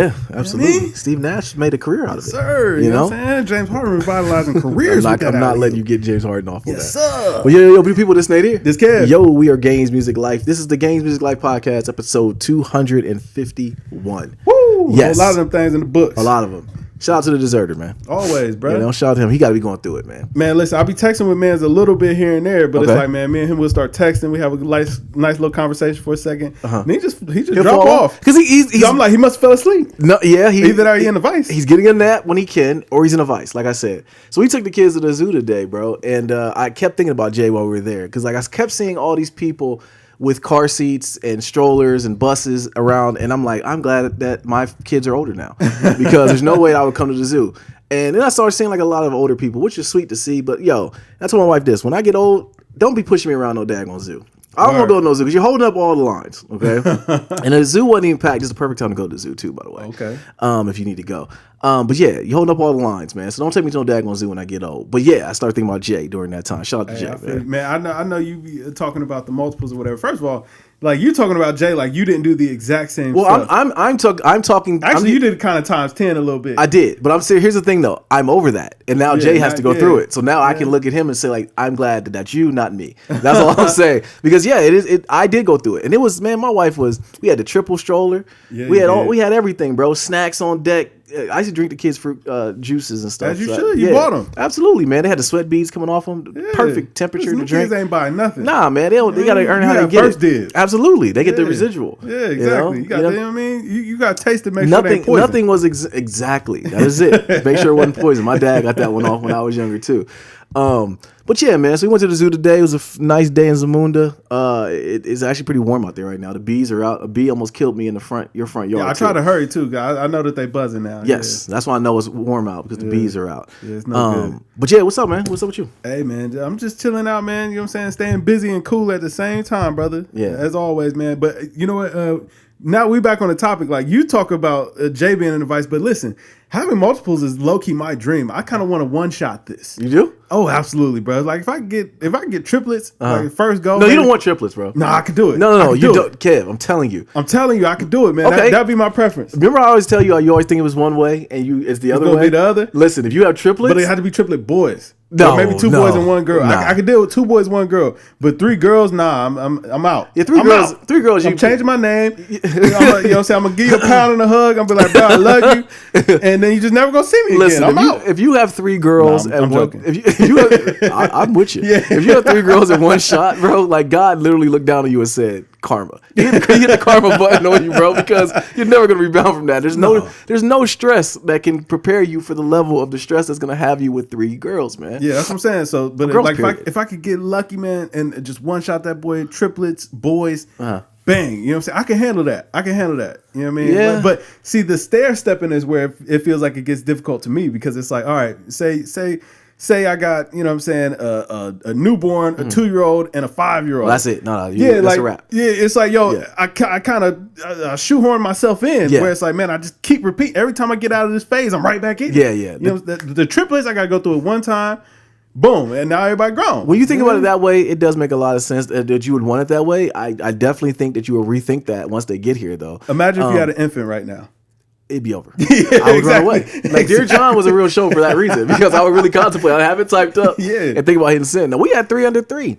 Yeah, absolutely. You know what I mean? Steve Nash made a career out of it. Sir, you know what I'm saying? James Harden revitalizing careers. I'm not letting you get James Harden off on that. Sir. Well, yo, people, this Nate here. This Kev. Yo, we are Games Music Life. This is the Games Music Life podcast, episode 251. Woo! Yes. A lot of them things in the books. A lot of them. Shout out to the deserter, man. Always, bro. You know, shout out to him. He got to be going through it, man. Man, listen, I'll be texting with mans a little bit here and there, but Okay. it's like, man, me and him will start texting. We have a nice little conversation for a second. And he just He'll drop fall off. because he's. I'm like, he must have fell asleep. No, yeah, Either that or he in a vice. He's getting a nap when he can, or he's in a vice, like I said. So we took the kids to the zoo today, bro, and I kept thinking about Jay while we were there because, like, I kept seeing all these people with car seats and strollers and buses around, and I'm like, I'm glad that my kids are older now because there's no way I would come to the zoo. And then I started seeing like a lot of older people, which is sweet to see. But yo, that's what my wife does. When I get old, don't be pushing me around no daggone zoo. I don't want to go to no zoo because you're holding up all the lines, okay? And the zoo wasn't even packed. It's the perfect time to go to the zoo too, by the way. Okay. If you need to go. But yeah, you holding up all the lines, man. So don't take me to no daggone zoo when I get old. But yeah, I started thinking about Jay during that time. Shout out to Jay, man. I know you be talking about the multiples or whatever. First of all, like you talking about Jay, like you didn't do the exact same stuff. I'm talking. Actually, you did kind of times 10 a little bit. I did, but I'm serious. Here's the thing, though. I'm over that, and now Jay has to go through it. So now I can look at him and say, like, I'm glad that that's you, not me. That's all I'm saying. Because yeah, it is. I did go through it, and it was, man. My wife was. We had the triple stroller. Yeah, we had everything, bro. Snacks on deck. I used to drink the kids' fruit juices and stuff. As you should. You bought them. Absolutely, man. They had the sweat beads coming off them. Perfect temperature to drink. Kids ain't buying nothing. Nah, man. They got to earn how to get it. Dibs. Absolutely. They get the residual. Yeah, exactly. You know what I mean? You got to taste it, make sure it ain't poison. Nothing was exactly. That is it. Make sure it wasn't poison. My dad got that one off when I was younger, too. But yeah, man. So we went to the zoo today. It was a nice day in Zamunda. It's actually pretty warm out there right now. The bees are out. A bee almost killed me in your front yard. Yeah, I try to hurry too, guys. I know that they buzzing now. Yes, that's why I know it's warm out because the bees are out. Yeah, it's not good. But yeah, what's up, man? What's up with you? Hey, man, I'm just chilling out, man. You know what I'm saying? Staying busy and cool at the same time, brother. Yeah, as always, man. But you know what? Now we back on the topic. Like you talk about Jay being in the vice, but listen, having multiples is low key my dream. I kind of want to one shot this. You do? Oh, absolutely, bro. Like if I can get triplets, like first go. No, you don't want triplets, bro. No, I could do it. No, you don't, Kev. I'm telling you, I could do it, man. Okay. That'd be my preference. Remember, I always tell you, you always think it was one way, and it's the other way. Be the other. Listen, if you have triplets, but they had to be triplet boys. No, or maybe two boys and one girl. I could deal with 2 boys, 1 girl, but 3 girls, nah, I'm out. Yeah, 3 girls. Out. 3 girls. I'm changing my name. You know what I'm saying? I'm gonna give you a pound and a hug. I'm gonna be like, bro, I love you, and then you just never gonna see me again. I'm out. If you have 3 girls I'm joking. If you have, I'm with you. Yeah. If you have 3 girls in one shot, bro, like God literally looked down on you and said, "Karma." You hit the karma button on you, bro, because you're never gonna rebound from that. There's no stress that can prepare you for the level of the stress that's gonna have you with 3 girls, man. Yeah, that's what I'm saying. So, but like if I could get lucky, man, and just one shot that boy, triplets, boys. Bang, you know what I'm saying? I can handle that. You know what I mean? Yeah. But see, the stair stepping is where it feels like it gets difficult to me because it's like, all right, say I got, you know what I'm saying, a newborn, a 2-year-old, and a 5-year-old. Well, that's it. No, that's a wrap. Yeah, it's like, yo, I kind of shoehorn myself in where it's like, man, I just keep repeating. Every time I get out of this phase, I'm right back in. Yeah. You know, the triplets, I got to go through it one time. Boom, and now everybody grown. When you think about it that way, it does make a lot of sense that you would want it that way. I definitely think that you will rethink that once they get here, though. Imagine if you had an infant right now. It'd be over. I would run away. Like Dear John was a real show for that reason because I would really contemplate. I have it typed up and think about hitting send. Now we had 3 under 3.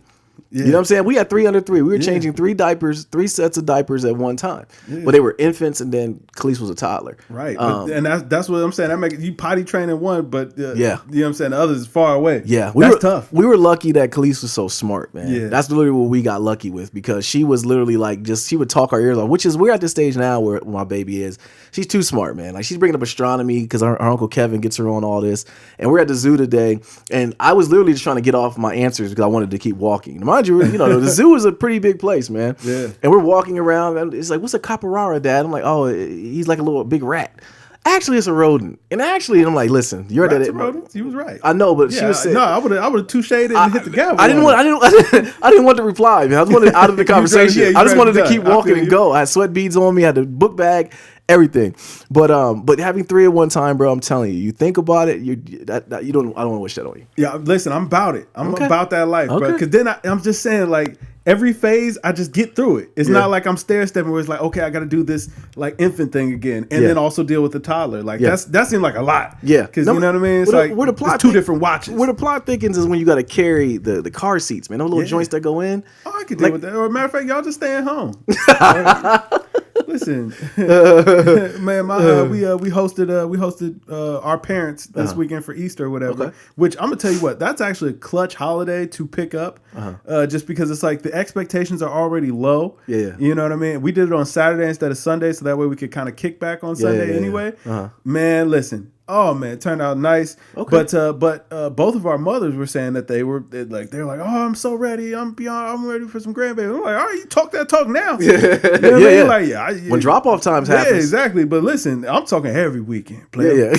You know what I'm saying? We had 3 under 3. We were changing 3 diapers, 3 sets of diapers at one time. But they were infants, and then Khalees was a toddler. Right. And that's what I'm saying. That makes you potty training one, but you know what I'm saying? The other is far away. Yeah. That's tough. We were lucky that Khalees was so smart, man. Yeah. That's literally what we got lucky with because she was literally like she would talk our ears off, which is we're at this stage now where my baby is. She's too smart, man. Like she's bringing up astronomy because our Uncle Kevin gets her on all this. And we're at the zoo today, and I was literally just trying to get off my answers because I wanted to keep walking. Mind you, the zoo is a pretty big place, man. Yeah. And we're walking around, and it's like, what's a capybara, Dad? I'm like, oh, he's like a little big rat. Actually, it's a rodent. And I'm like, listen, you're Rats are rodents. You was right. I know, but she was saying, no, I would have touche-ed it and hit the gavel. I didn't want to reply, man. I just wanted out of the conversation. I just wanted to keep walking and go. I had sweat beads on me. I had the book bag, everything. But having 3 at one time, bro, I'm telling you, you think about it, I don't want to wish that on you. Yeah, listen, I'm about it. I'm about that life, bro. Because then I'm just saying, like, every phase, I just get through it. It's not like I'm stair stepping where it's like, okay, I got to do this like infant thing again, and then also deal with the toddler. Like that seemed like a lot. Yeah, because you know what I mean. It's where the plot it's two different watches. Where the plot thickens is when you got to carry the car seats, man. Those little joints that go in. Oh, I could deal with that. Or matter of fact, y'all just stay at home. Listen, man, we hosted our parents this weekend for Easter or whatever. Okay. Which I'm gonna tell you what, that's actually a clutch holiday to pick up, just because it's like the expectations are already low. Yeah, you know what I mean. We did it on Saturday instead of Sunday, so that way we could kind of kick back on Sunday anyway. Man, listen. Oh man, it turned out nice. Okay. But both of our mothers were saying that they're like, oh, I'm so ready. I'm ready for some grandbaby. I'm like, all right, you talk that talk now. You know what I mean? Like, when drop off times happens. Yeah, exactly. But listen, I'm talking every weekend. Player.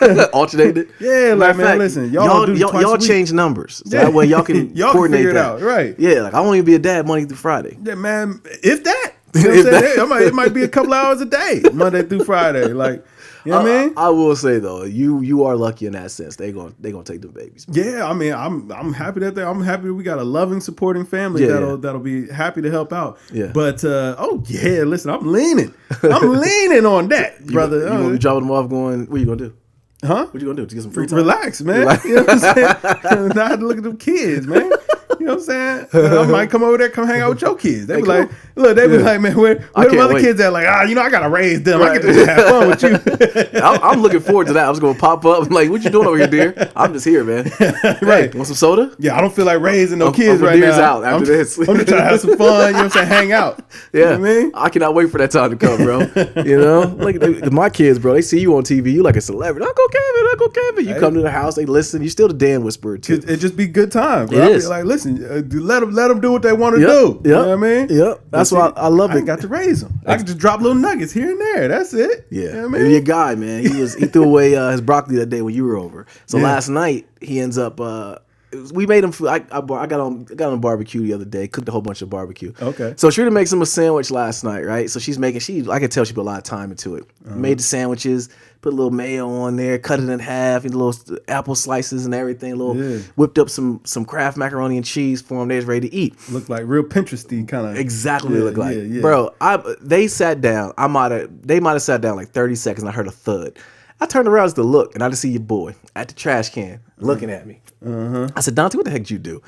Yeah. Alternated. Yeah, like man, listen, y'all change numbers. So that way y'all can coordinate figure it that. out, right? Yeah, like I won't even be a dad Monday through Friday. Yeah, man, if that. You know what I'm saying? It might be a couple hours a day, Monday through Friday. Like, you know what I mean? I will say though, you are lucky in that sense. They gonna take the babies. Yeah, I mean, I'm happy I'm happy that we got a loving, supporting family that'll be happy to help out. Yeah. But listen, I'm leaning on that, brother. You gonna be dropping them off? Going? What you gonna do? Huh? What you gonna do? To get some free time? Relax, man. Relax. You know what I'm saying? Not have to look at them kids, man. You know what I'm saying? I might come over there, come hang out with your kids. They be like, look, they be like, man, where the other kids at? Like, I gotta raise them. Right. I can just have fun with you. I'm looking forward to that. I was gonna pop up. I'm like, what you doing over here, dear? I'm just here, man. Right. Want some soda? Yeah, I don't feel like raising no kids right now. Out after this. I'm just trying to have some fun. You know what I'm saying? Hang out. Yeah. You know what I mean? I cannot wait for that time to come, bro. You know, like my kids, bro. They see you on TV. You like a celebrity. Uncle Kevin. You come to the house. They listen. You still the Dan whisperer too. It just be good time, bro. It is. Like, listen, let them do what they want to do. You know what I mean? Yep. That's why I love it. I got to raise them. I can just drop little nuggets here and there. That's it. Yeah. You know what I mean? Your guy, man. He threw away his broccoli that day when you were over. So last night he ends up. We made him food. I got on barbecue the other day. Cooked a whole bunch of barbecue. Okay. So Shrita makes him a sandwich last night, right? So she's making. I could tell she put a lot of time into it. Made the sandwiches. Put a little mayo on there, cut it in half, and little apple slices and everything. Whipped up some Kraft macaroni and cheese for them. They was ready to eat. Looked like real Pinteresty kind of. Exactly what it looked like. Yeah. Bro, they sat down. They might have sat down like 30 seconds and I heard a thud. I turned around just to look and I just see your boy at the trash can looking at me. I said, Dante, what the heck did you do?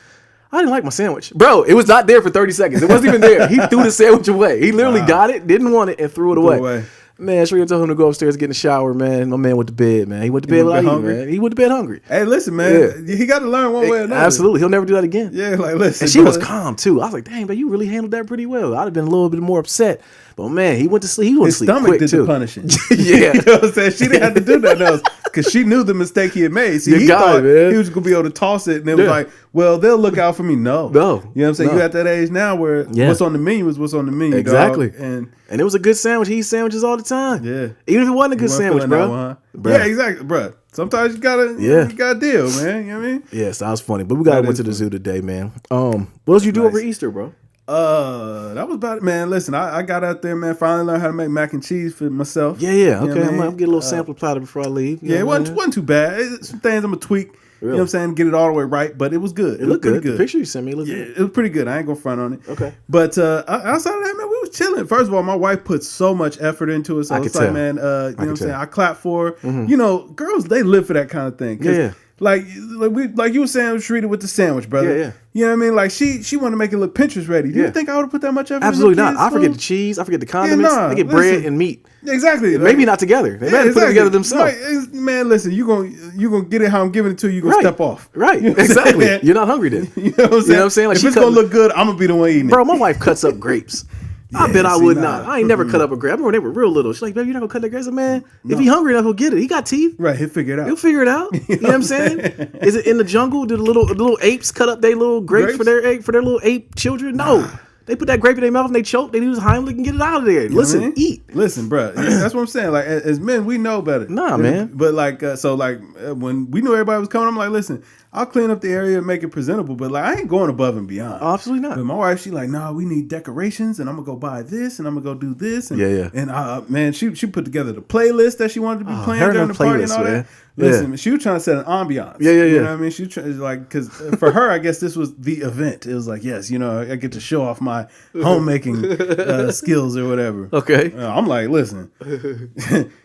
I didn't like my sandwich. Bro, it was not there for 30 seconds. It wasn't even there. He threw the sandwich away. He literally got it, didn't want it, and threw it away. Man, Shrita told him to go upstairs, get in the shower, man. My man went to bed, man. He went to bed without eating, man. He went to bed hungry. Hey, listen, man. He got to learn one way or another. Absolutely. He'll never do that again. Yeah, like, listen. And she was calm, too. I was like, dang, man, you really handled that pretty well. I'd have been a little bit more upset. But, man, he went to sleep. He went to sleep quick, too. His stomach did the punishing. Yeah. You know what I'm saying? She didn't have to do nothing else because she knew the mistake he had made. See, he thought he was going to be able to toss it, and it was like, well, they'll look out for me. No. You know what I'm saying? You at that age now where what's on the menu is what's on the menu, exactly. Dog. And it was a good sandwich. He eats sandwiches all the time. Yeah. Even if it wasn't a good sandwich, bro. Yeah, exactly, bro. Sometimes you gotta deal, man. You know what I mean? Yes, that was funny. But we went to the zoo today, man. What else you do over Easter, bro? That was about it, man. Listen, I got out there, man. Finally learned how to make mac and cheese for myself. Yeah. Okay, I'm gonna get a little sample platter before I leave. It wasn't too bad. Some things I'm gonna tweak. Really? You know what I'm saying? Get it all the way right, but it was good. It looked pretty good. The picture you sent me looked good. It was pretty good. I ain't gonna front on it. Okay. But outside of that, man, we was chilling. First of all, my wife put so much effort into it. So it's like, man, you know what I'm saying? I clap for her. Mm-hmm. You know, girls, they live for that kind of thing. Yeah. Like you were saying, Shrita with the sandwich, brother. Yeah. You know what I mean? Like she wanted to make it look Pinterest ready. Do you think I would have put that much effort? Absolutely not. I forget the cheese. I forget the condiments. They get bread and meat. Exactly. Maybe not together. They might have put it together themselves. Right. Man, listen, you gonna get it how I'm giving it to you. You're gonna step off. Right. You know exactly. You're not hungry then. You know what I'm saying? Like if it's gonna look good, I'm gonna be the one eating it. Bro, my wife cuts up grapes. I bet I would not. I ain't never cut up a grape. I remember they were real little. She's like, baby, you're not gonna cut that grape. I said, man, if he hungry enough, he'll get it. He got teeth. Right, he'll figure it out. He'll figure it out. You know what I'm saying? Is it in the jungle? Did the little apes cut up their little grapes for their little ape children? No. They put that grape in their mouth and they choke. They use Heimlich and get it out of there. Listen, eat. Listen, bro. That's what I'm saying. Like as men, we know better. Nah, man. But when we knew everybody was coming, I'm like, listen, I'll clean up the area and make it presentable. But like, I ain't going above and beyond. Oh, absolutely not. But my wife, she like, nah, we need decorations, and I'm gonna go buy this, and I'm gonna go do this. And, yeah. And man, she put together the playlist that she wanted to be playing during the party and all that. Listen, she was trying to set an ambiance. Yeah. You know what I mean? She was trying, like, because for her, I guess this was the event. It was like, yes, you know, I get to show off my homemaking skills or whatever. Okay. I'm like, listen,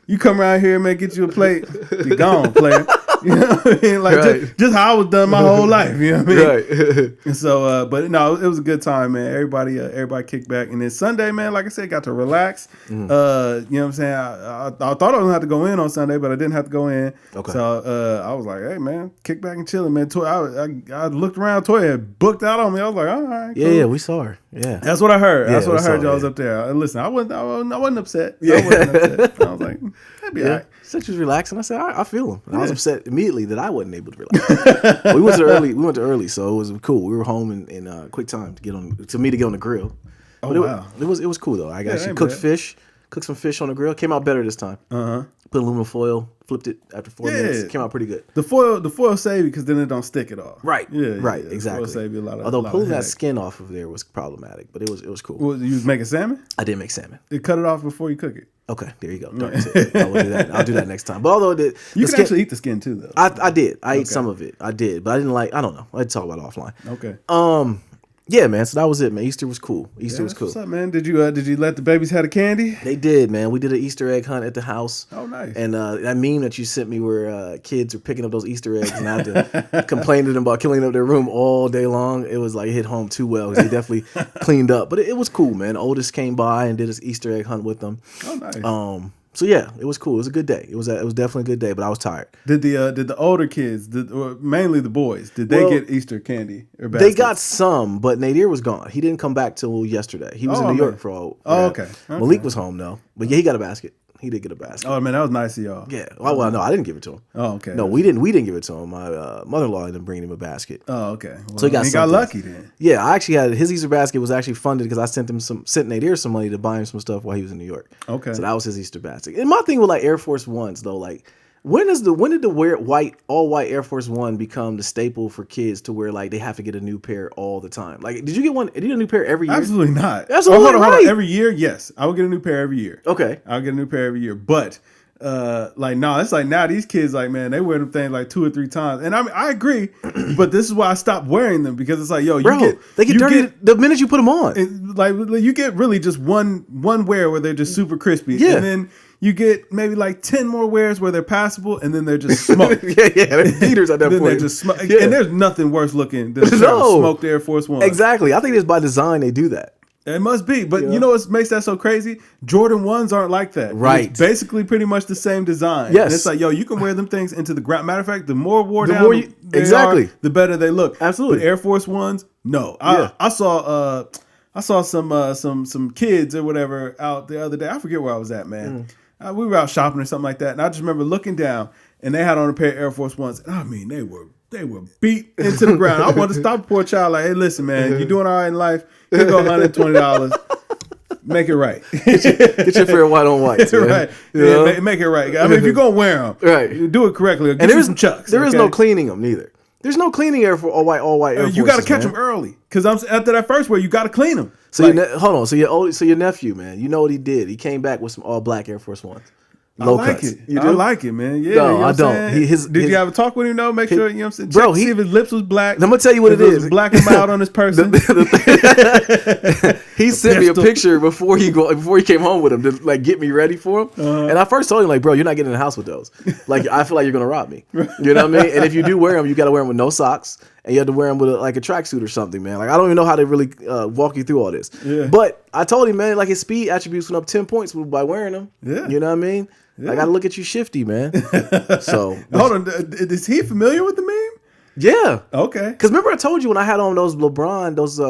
you come around here, man, get you a plate, you're gone, player. You know what I mean? Like, Right. just how I was done my whole life. You know what I mean? Right. And so, but no, it was a good time, man. Everybody kicked back. And then Sunday, man, like I said, got to relax. You know what I'm saying? I thought I was gonna have to go in on Sunday, but I didn't have to go in. Okay. So I was like, hey, man, kick back and chilling, man. I looked around, Toya had booked out on me. I was like, all right, cool. Yeah, we saw her. Yeah. That's what I heard. Yeah, That's what I heard. saw, Y'all was up there. Listen, I wasn't upset. Yeah. I wasn't upset. I was like, that'd be all right. She said she was relaxing. I said, all right, I feel him. And I was upset immediately that I wasn't able to relax. We went to early, so it was cool. We were home in quick time to get on the grill. Oh, but wow. It was cool though. I actually cooked some fish on the grill. Came out better this time. Put aluminum foil, flipped it after 4 minutes. Came out pretty good. The foil save you because then it don't stick at all. Right. Right. Yeah. Exactly. The foil save you a lot of. Although pulling that skin off of there was problematic, but it was cool. Well, you was making salmon? I did make salmon. You cut it off before you cook it. Okay, there you go. I will do that. I'll do that next time. But although you can actually eat the skin too, though. I did. I ate some of it. I did, but I didn't like. I don't know. I'd talk about it offline. Okay. Yeah, man. So that was it, man. Easter was cool. Easter was cool. What's up, man? Did you let the babies have the candy? They did, man. We did an Easter egg hunt at the house. Oh, nice. And that meme that you sent me where kids are picking up those Easter eggs and I had to complain to them about cleaning up their room all day long. It was like it hit home too well because they definitely cleaned up. But it was cool, man. Oldest came by and did his Easter egg hunt with them. Oh, nice. So yeah, it was cool. It was a good day. It was definitely a good day, but I was tired. Did the older kids, or mainly the boys, did they get Easter candy or baskets? They got some, but Nadir was gone. He didn't come back till yesterday. He was in New York for all. Okay. Malik was home though, but yeah, he got a basket. He did get a basket. Oh man, that was nice of y'all. Yeah. Well, no, I didn't give it to him. Oh, okay. No, we didn't give it to him. My mother-in-law ended up bringing him a basket. Oh, okay. Well, so he got lucky then. Yeah, I actually had his Easter basket was actually funded because I sent Nadir some money to buy him some stuff while he was in New York. Okay. So that was his Easter basket. And my thing with like Air Force Ones though, like when did the all white Air Force One become the staple for kids to where like they have to get a new pair all the time? Like, did you get one? Did you get a new pair every year? Absolutely not. Absolutely hold right. on. Every year, yes, I would get a new pair every year. Okay, I'll get a new pair every year, but. It's like now these kids like, man, they wear them things like 2 or 3 times, and I mean I agree, but this is why I stopped wearing them because it's like, yo, they get dirty the minute you put them on. Like you get really just one wear where they're just super crispy, and then you get maybe like 10 more wears where they're passable, and then they're just smoked. They're beaters at that point. They're just and there's nothing worse looking than smoked Air Force One. Exactly, I think it's by design they do that. It must be, but you know what makes that so crazy? Jordan 1s aren't like that. Right. It's basically pretty much the same design. Yes. And it's like, yo, you can wear them things into the ground. Matter of fact, the more wore down the better they look. Absolutely. But Air Force Ones, no. I saw some kids or whatever out the other day. I forget where I was at, man. We were out shopping or something like that, and I just remember looking down, and they had on a pair of Air Force Ones, and I mean, they were beat into the ground. I wanted to stop the poor child, like, hey, listen, man, you doing all right in life? Here go $120. Make it right. Get your fair white on white. Right. Yeah, make it right. I mean, if you're going to wear them, right, do it correctly. And there's some chucks. There is no cleaning them neither. There's no cleaning Air for all white Air You got to catch them early. Because after that first wear, you got to clean them. So hold on. So your nephew, man, you know what he did? He came back with some all black Air Force Ones. Low I like cuts. it. I like it, man. Yeah, no, I don't. Did you have a talk with him though? Make sure, you know what I'm saying? Bro, see if his lips was black. I'm gonna tell you what it is. Black him out on his person. He sent me a picture before he came home with him to like get me ready for him. And I first told him like, bro, you're not getting in the house with those. Like, I feel like you're gonna rob me. You know what I mean? And if you do wear them, you got to wear them with no socks. And you have to wear them with a tracksuit or something, man. Like, I don't even know how to really walk you through all this. Yeah. But I told him, man, like his speed attributes went up 10 points by wearing them. Yeah. You know what I mean? Yeah. I got to look at you shifty, man. So hold on, is he familiar with the meme? Yeah. Okay. Because remember I told you when I had on those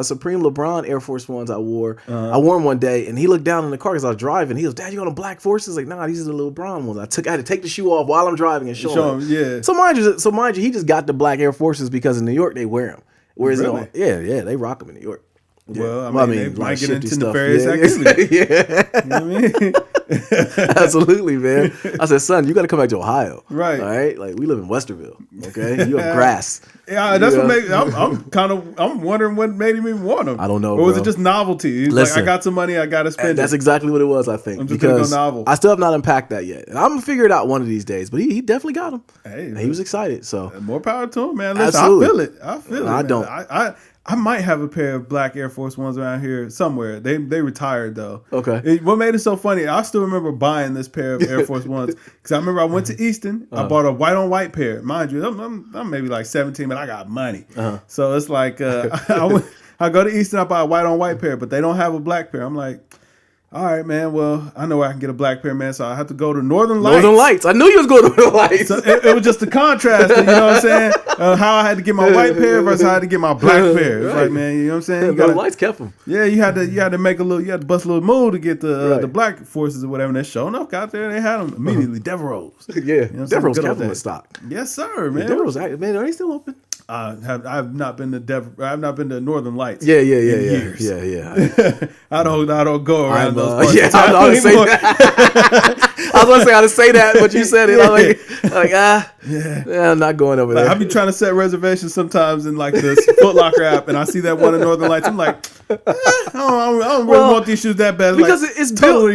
Supreme LeBron Air Force Ones I wore. I wore them one day, and he looked down in the car because I was driving. He goes, "Dad, you got on black Forces?" Like, nah, these are the LeBron ones. I had to take the shoe off while I'm driving and show him. Yeah. So mind you, he just got the black Air Forces because in New York they wear them. Whereas really? They rock them in New York. Yeah. Well, I mean they might get into nefarious activity. Yeah. You know what I mean? Absolutely, man. I said, son, you got to come back to Ohio. Right. All right. Like, we live in Westerville. Okay. You have grass. Yeah, that's what made. I'm wondering what made him even want them. I don't know. Or was bro. it just novelty? He's Listen, like, I got some money, I got to spend. That's it. exactly what it was. I think I'm just gonna go novel. I still have not unpacked that yet, and I'm gonna figure it out one of these days. But he definitely got them. Hey, and he was excited. So more power to him, man. Listen, absolutely. I feel it. I man. don't. I might have a pair of black Air Force Ones around here somewhere. They retired though. Okay. What made it so funny? I still remember buying this pair of Air Force Ones because I remember I went to Easton. I bought a white on white pair. Mind you, I'm maybe like 17, but I got money. So it's like I go to Easton. I buy a white on white pair, but they don't have a black pair. I'm like, all right, man. Well, I know where I can get a black pair, man. So I have to go to Northern Lights. Northern Lights. I knew you was going to Northern Lights. So it was just the contrast. You know what I'm saying? How I had to get my white pair versus how I had to get my black pair. It's like, man, you know what I'm saying? You Northern Lights kept them. Yeah, you had to make a little. You had to bust a little move to get the black forces or whatever. And they're showing up out there. They had them immediately. Devereaux. Yeah, you know Devereaux kept them in stock. Yes, sir, man. Devereaux, man, are they still open? I've not been to I've not been to Northern Lights. Yeah. Years. Yeah. I don't go around those parts. Yeah, I was going to say that. I was going to say how to say that, but you said it. I'm not going over there. I be trying to set reservations sometimes in like this Foot Locker app, and I see that one in Northern Lights. I'm like, I don't really want these shoes that bad. Because like, it's built.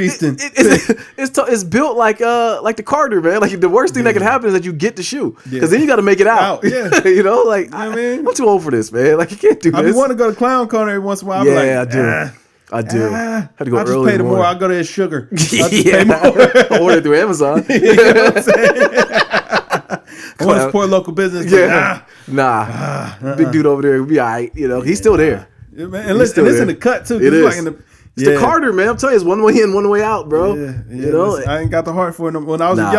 It's built like the Carter, man. Like the worst thing that can happen is that you get the shoe, because then you got to make it out. Yeah, you know, like I mean, I'm too old for this, man. Like you can't do this. I want to go to Clown Corner every once in a while. Yeah, I do. Had to go I'll just early. Pay the more. I'll go to his sugar. Order through Amazon. You know what I'm saying? I want to support local business. Nah. Big dude over there will be all right. You know, he's still there. Yeah, man. And listen, it's in the cut too. It is. Like it's the Carter, man. I'm telling you, it's one way in, one way out, bro. Yeah. You know, I ain't got the heart for it. When I was a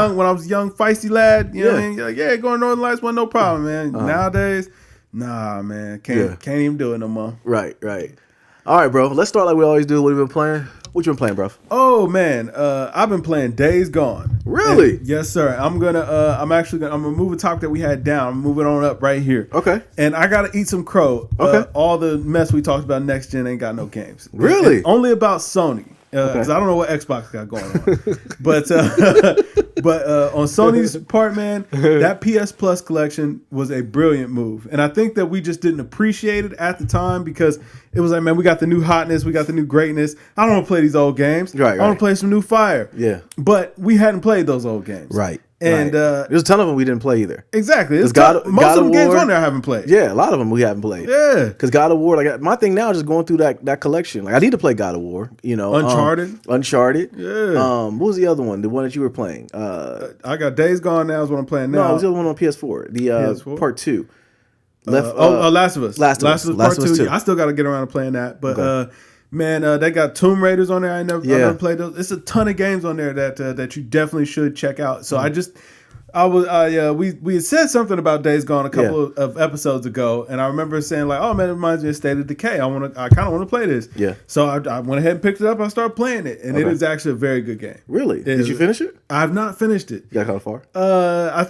young, feisty lad, you know what I mean? Like, going to Northern Lights wasn't no problem, man. Nowadays, nah, man, can't even do it no more. Right. All right, bro. Let's start like we always do. What have you been playing? What you been playing, bro? Oh man, I've been playing Days Gone. Really? And yes, sir. I'm gonna move a topic that we had down. I'm moving on up right here. Okay. And I gotta eat some crow. Okay. All the mess we talked about next gen ain't got no games. Really? And only about Sony. Because I don't know what Xbox got going on, but on Sony's part, man, that PS Plus collection was a brilliant move, and I think that we just didn't appreciate it at the time because it was like, man, we got the new hotness, we got the new greatness. I don't want to play these old games. Right. I want to play some new fire. Yeah. But we hadn't played those old games. Right. And there's a ton of them we didn't play either. Exactly. Most of the games on there I haven't played. Yeah, a lot of them we haven't played. Yeah. Because God of War, like my thing now is just going through that collection. Like I need to play God of War. You know, Uncharted. Yeah. What was the other one? The one that you were playing? I got Days Gone now is what I'm playing now. No, it was the other one on PS4. The PS4? Part 2. Last of Us. Last of Us Part 2. Yeah, I still got to get around to playing that, but man, they got Tomb Raiders on there. I never played those. It's a ton of games on there that you definitely should check out. So we had said something about Days Gone a couple of episodes ago, and I remember saying like, "Oh man, it reminds me of State of Decay. I kind of want to play this." Yeah. So I went ahead and picked it up. I started playing it, and it is actually a very good game. Really? Did you finish it? I have not finished it. You got kind of far? I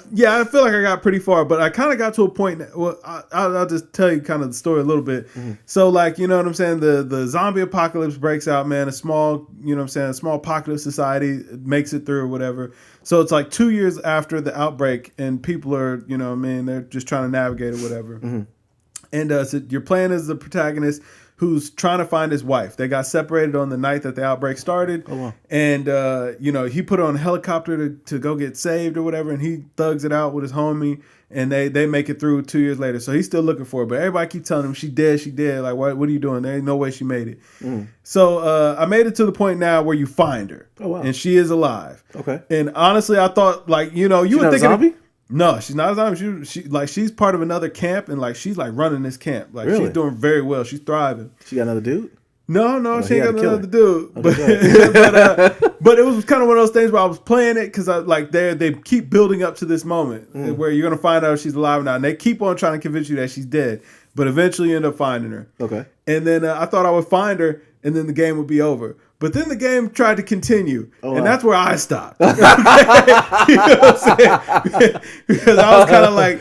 feel like I got pretty far, but I kind of got to a point. I'll just tell you kind of the story a little bit. Mm-hmm. So like, you know what I'm saying? The zombie apocalypse breaks out, man. A small pocket of society makes it through or whatever. So it's like 2 years after the outbreak, and people are, you know what I mean, they're just trying to navigate or whatever. Mm-hmm. And so you're playing as the protagonist who's trying to find his wife. They got separated on the night that the outbreak started. Oh, wow. And, he put on a helicopter to go get saved or whatever, and he thugs it out with his homie, and they make it through 2 years later. So he's still looking for her, but everybody keep telling him, she dead. Like, what are you doing? There ain't no way she made it. Mm. So I made it to the point now where you find her. Oh, wow. And she is alive. Okay. And honestly, I thought, like, you would think... She's not a zombie? No, she's not a zombie. She's part of another camp, and like she's like running this camp. Like she's doing very well. She's thriving. She got another dude? No, she ain't got another dude. Okay. But it was kind of one of those things where I was playing it because they keep building up to this moment where you're gonna find out if she's alive or not, and they keep on trying to convince you that she's dead. But eventually you end up finding her. Okay. And then I thought I would find her, and then the game would be over. But then the game tried to continue, and that's where I stopped. You know what I'm saying? Because I was kind of like,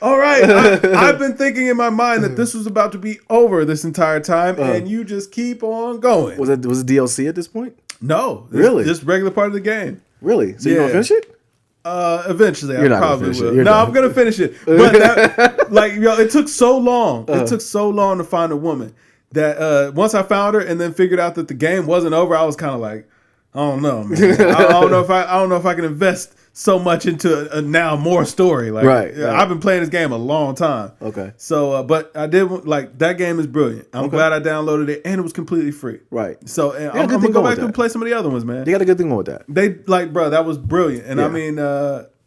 all right, I've been thinking in my mind that this was about to be over this entire time, and you just keep on going. Was it DLC at this point? No, really, just regular part of the game. Really? So you gonna finish it? Eventually, I probably will. No, done. I'm gonna finish it. But that, like, it took so long. It took so long to find a woman that once I found her and then figured out that the game wasn't over, I was kind of like, I don't know, man. I don't know if I can invest so much into a now more story. Like, right. I've been playing this game a long time. Okay. So, but I did like that game is brilliant. I'm glad I downloaded it and it was completely free. Right. So I'm gonna go back and play some of the other ones, man. They got a good thing going with that. They like, bro, that was brilliant. And I mean,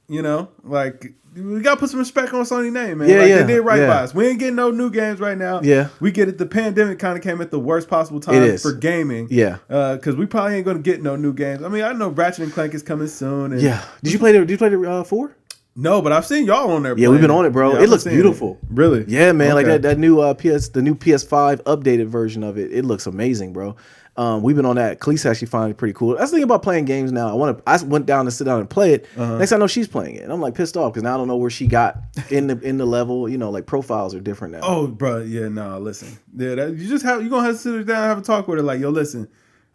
you know, like, we gotta put some respect on Sony's name, man. They did right by us. We ain't getting no new games right now. Yeah, we get it. The pandemic kind of came at the worst possible time for gaming. Yeah, because we probably ain't gonna get no new games. I mean, I know Ratchet and Clank is coming soon. And Did you play the 4? No, but I've seen y'all on there. Yeah, we've been on it, bro. It looks beautiful. Really? Yeah, man. Okay. Like that new the new PS5 updated version of it. It looks amazing, bro. We've been on that. Khalees actually finds it pretty cool. I was thinking about playing games now. I went down to sit down and play it. Next thing I know, she's playing it, and I'm like pissed off because now I don't know where she got in the level. You know, like profiles are different now. Oh, bro, yeah, no, listen, yeah, you gonna have to sit down and have a talk with her. Like, yo, listen,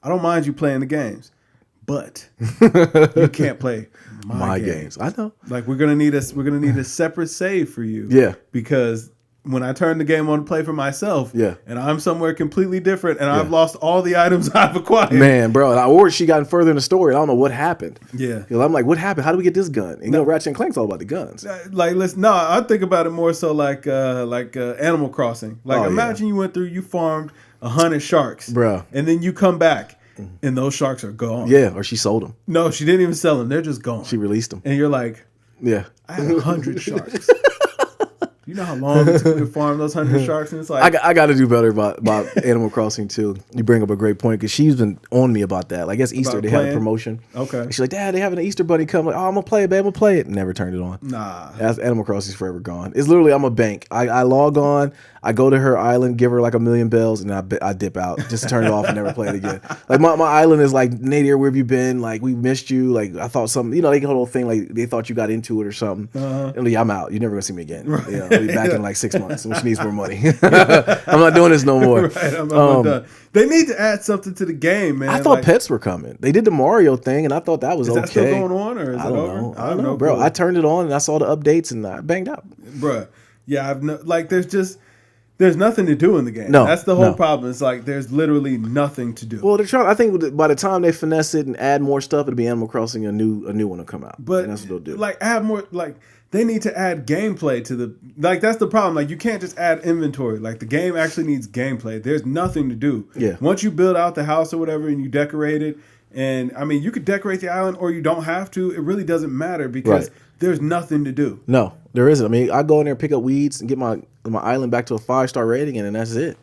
I don't mind you playing the games, but you can't play my games. I know. Like, we're gonna need a separate save for you. Yeah, because when I turn the game on to play for myself, and I'm somewhere completely different, and I've lost all the items I've acquired. Man, bro, or she gotten further in the story. I don't know what happened. Yeah, I'm like, what happened? How do we get this gun? And, you know, Ratchet and Clank's all about the guns. Like, listen, no, I think about it more so like Animal Crossing. Like, imagine you farmed 100 sharks, bro, and then you come back. And those sharks are gone. Yeah, or she sold them. No, she didn't even sell them. They're just gone. She released them. And you're like, yeah, I had 100 sharks. You know how long it took to farm those 100 sharks? And it's like, I got to do better about Animal Crossing too. You bring up a great point because she's been on me about that. Like, I guess Easter they have a promotion. Okay. And she's like, Dad, they having an Easter bunny come. Like, oh, I'm gonna play it, babe. I'm gonna play it. Never turned it on. Nah. Animal Crossing's forever gone. It's literally I'm a bank. I log on. I go to her island, give her like 1,000,000 bells, and I dip out. Just turn it off and never play it again. Like my island is like, Nadir, where have you been? Like, we missed you. Like, I thought something, you know, like the whole thing, like they thought you got into it or something. And like, I'm out. You're never gonna see me again. Right. You know, I'll be back in like 6 months when she needs more money. I'm not doing this no more. Right, I'm done. They need to add something to the game, man. I thought pets were coming. They did the Mario thing, and I thought that was okay. Is that still going on, or is it over? Know. I don't know, bro. Cool. I turned it on and I saw the updates and I banged out. Bruh. Yeah, there's nothing to do in the game. No, that's the whole problem. It's like there's literally nothing to do. Well, they're trying. I think by the time they finesse it and add more stuff, it'll be Animal Crossing a new one will come out. But and that's what they'll do. Like, add more. Like, they need to add gameplay to the. Like, that's the problem. Like, you can't just add inventory. Like, the game actually needs gameplay. There's nothing to do. Yeah. Once you build out the house or whatever and you decorate it, and I mean, you could decorate the island or you don't have to. It really doesn't matter because there's nothing to do. No, there isn't. I mean, I go in there, pick up weeds, and get my island back to a 5-star rating, and then that's it.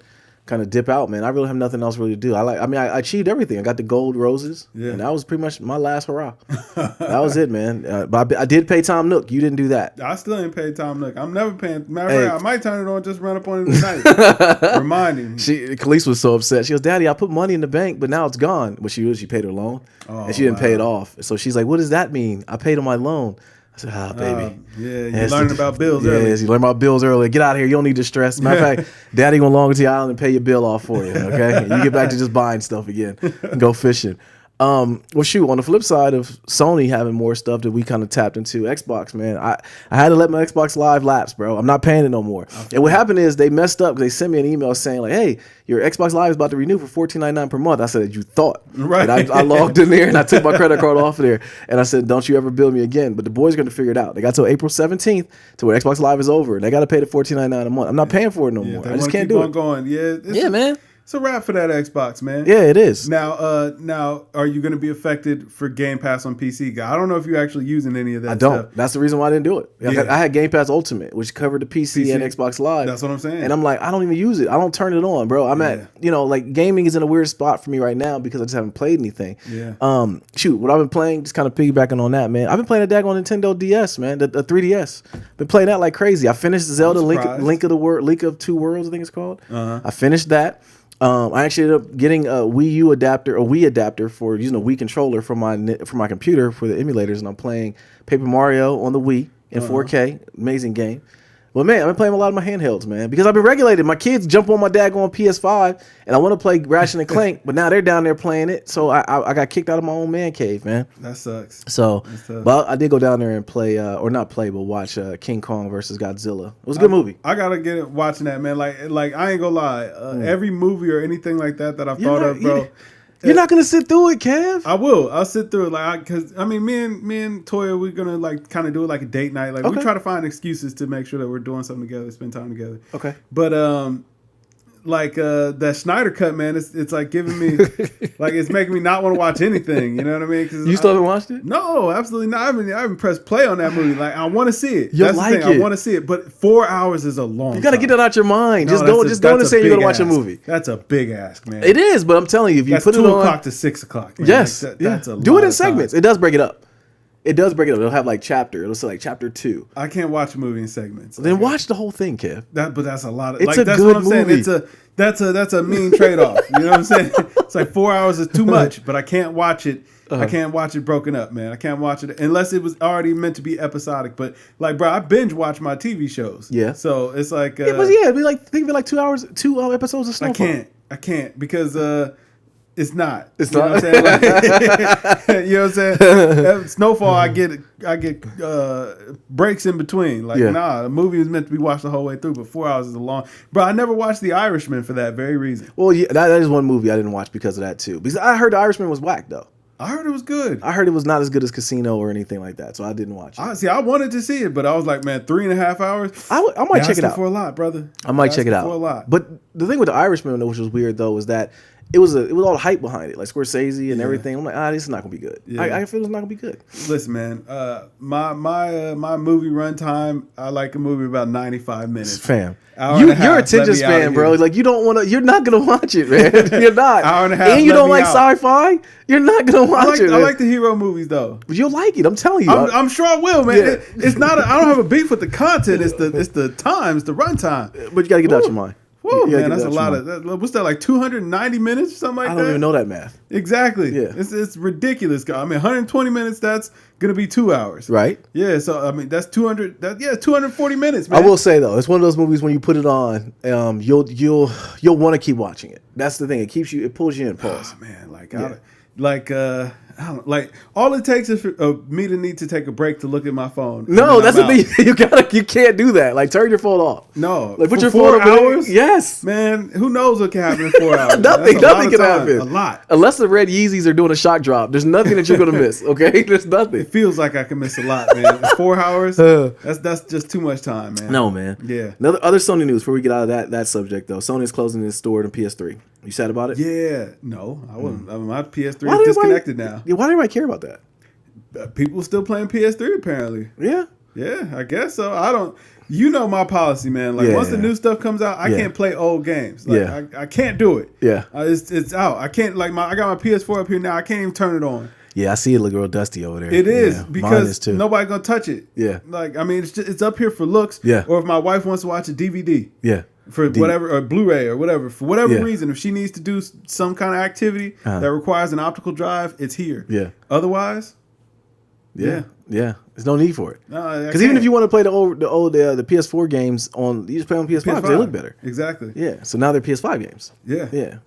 Kind of dip out, man. I really have nothing else really to do. I achieved everything. I got the gold roses, and that was pretty much my last hurrah. That was it, man. But I did pay Tom Nook. You didn't do that. I still ain't paid Tom Nook. I'm never paying. Matter of fact, I might turn it on, just run up on him tonight, reminding me. Khalees was so upset. She goes, "Daddy, I put money in the bank, but now it's gone." But she paid her loan, and she didn't pay it off. So she's like, "What does that mean? I paid on my loan." I said, baby. You're learning about bills early. Yes, you learn about bills early. Get out of here. You don't need to stress. Matter of fact, Daddy going along to the island and pay your bill off for you, okay? And you get back to just buying stuff again and go fishing. Well, shoot, on the flip side of Sony having more stuff that we kind of tapped into, Xbox, man, I had to let my Xbox Live lapse, bro. I'm not paying it no more. Okay. And what happened is they messed up because they sent me an email saying, like, hey, your Xbox Live is about to renew for $14.99 per month. I said, you thought. Right. And I logged in there and I took my credit card off of there. And I said, don't you ever bill me again. But the boys are going to figure it out. They got till April 17th to where Xbox Live is over. They got to pay the $14.99 a month. I'm not paying for it no more. I just can't do it. Going. Yeah, man. It's a wrap for that Xbox, man. Yeah, it is. Now, are you going to be affected for Game Pass on PC? I don't know if you're actually using any of that. I don't. Stuff. That's the reason why I didn't do it. Yeah. I had Game Pass Ultimate, which covered the PC and Xbox Live. That's what I'm saying. And I'm like, I don't even use it. I don't turn it on, bro. I'm at, like gaming is in a weird spot for me right now because I just haven't played anything. Yeah. Shoot, what I've been playing, just kind of piggybacking on that, man. I've been playing a daggone Nintendo DS, man, the 3DS. Been playing that like crazy. I finished Zelda Link of Two Worlds, I think it's called. I finished that. I actually ended up getting a Wii adapter for using a Wii controller for my computer for the emulators, and I'm playing Paper Mario on the Wii in 4K. Amazing game. Well, man, I've been playing a lot of my handhelds, man, because I've been regulated. My kids jump on my daggone PS5, and I want to play Ratchet and Clank, but now they're down there playing it, so I got kicked out of my own man cave, man. That sucks. So, but I did go down there and play, or not play, but watch King Kong versus Godzilla. It was a good movie. I gotta get it watching that, man. Like I ain't gonna lie, every movie or anything like that I've thought of, bro. You're not gonna sit through it, Kev. I will. I'll sit through it, because I mean, me and Toya, we're gonna like kind of do it like a date night. Like we try to find excuses to make sure that we're doing something together, spend time together. Okay. But like that Snyder cut, man, it's like giving me, like it's making me not want to watch anything. You know what I mean? 'Cause you still haven't watched it? No, absolutely not. I haven't pressed play on that movie. Like I want to see it. You'll That's like the thing. it. I want to see it, but 4 hours is a long. You gotta get that out your mind. No, just go and say you're gonna watch a movie. That's a big ask, man. It is, but I'm telling you, if you put it on 2 o'clock to 6 o'clock. Man. Yes, like that's a do lot it in of segments. time. It does break it up. It does break it up. It'll have like chapter. It'll say like chapter 2. I can't watch a movie in segments. Then watch the whole thing, Kev. But that's a lot of. It's like, a that's good what I'm saying. movie. That's a mean trade off. You know what I'm saying? It's like 4 hours is too much, but I can't watch it. I can't watch it broken up, man. I can't watch it unless it was already meant to be episodic. But like, bro, I binge watch my TV shows. Yeah. So it's like. It'd be like think of it like 2 hours, 2 episodes of Snowfall. I can't because it's not. It's you not. Know what I'm saying? Like, you know what I'm saying? Snowfall, I get breaks in between. Like, nah, the movie is meant to be watched the whole way through, but 4 hours is a long. Bro, I never watched The Irishman for that very reason. Well, yeah, that is one movie I didn't watch because of that too. Because I heard The Irishman was whack though. I heard it was good. I heard it was not as good as Casino or anything like that, so I didn't watch it. I wanted to see it, but I was like, man, 3.5 hours. I might check it out for a lot, brother. I might check it out for a lot. But the thing with The Irishman, which was weird though, was that it was all the hype behind it, like Scorsese and everything. I'm like, this is not gonna be good. Yeah. I feel it's not gonna be good. Listen, man, my movie runtime, I like a movie about 95 minutes. Fam, You're your attention span, bro. Like you're not gonna watch it, man. You're not. Hour and a half. And you don't like sci-fi. You're not gonna watch it. I like the hero movies though. You'll like it. I'm telling you. I'm sure I will, man. Yeah. It's not. I don't have a beef with the content. It's the time. It's the runtime. But you gotta get it out your mind. Whoa, man, that's a lot of. What's that, like 290 minutes, something like that? I don't even know that math. Exactly. Yeah. It's ridiculous. I mean, 120 minutes. That's gonna be 2 hours. Right. Yeah. So I mean, that's 200. 240 minutes, man. I will say though, it's one of those movies when you put it on, you'll want to keep watching it. That's the thing. It pulls you in. Pause. Oh, man, I don't like. All it takes is for me to need to take a break to look at my phone. No, that's the thing. You can't do that. Like turn your phone off. No, like put for your phone 4 hours. Yes, man. Who knows what can happen in 4 hours? nothing can happen. A lot. Unless the red Yeezys are doing a shock drop. There's nothing that you're gonna miss. Okay, there's nothing. It feels like I can miss a lot, man. 4 hours. That's just too much time, man. No, man. Yeah. Other Sony news before we get out of that subject though. Sony is closing its store to PS3. You sad about it? Yeah. No, I wasn't. I mean, my PS3 is disconnected now. Yeah, why do everybody care about that? People still playing PS3 apparently. Yeah. Yeah, I guess so. I don't. You know my policy, man. Like once the new stuff comes out, I can't play old games. Like I can't do it. Yeah. It's out. I can't I got my PS4 up here now. I can't even turn it on. Yeah, I see it look real dusty over there. It is because nobody gonna touch it. Yeah. Like I mean, it's up here for looks. Yeah. Or if my wife wants to watch a DVD. Yeah. For whatever, or Blu-ray or whatever, for whatever reason, if she needs to do some kind of activity that requires an optical drive, it's here. Yeah. Otherwise, yeah. There's no need for it. Because even if you want to play the PS4 games you just play on PS5 because they look better. Exactly. Yeah. So now they're PS5 games. Yeah. Yeah.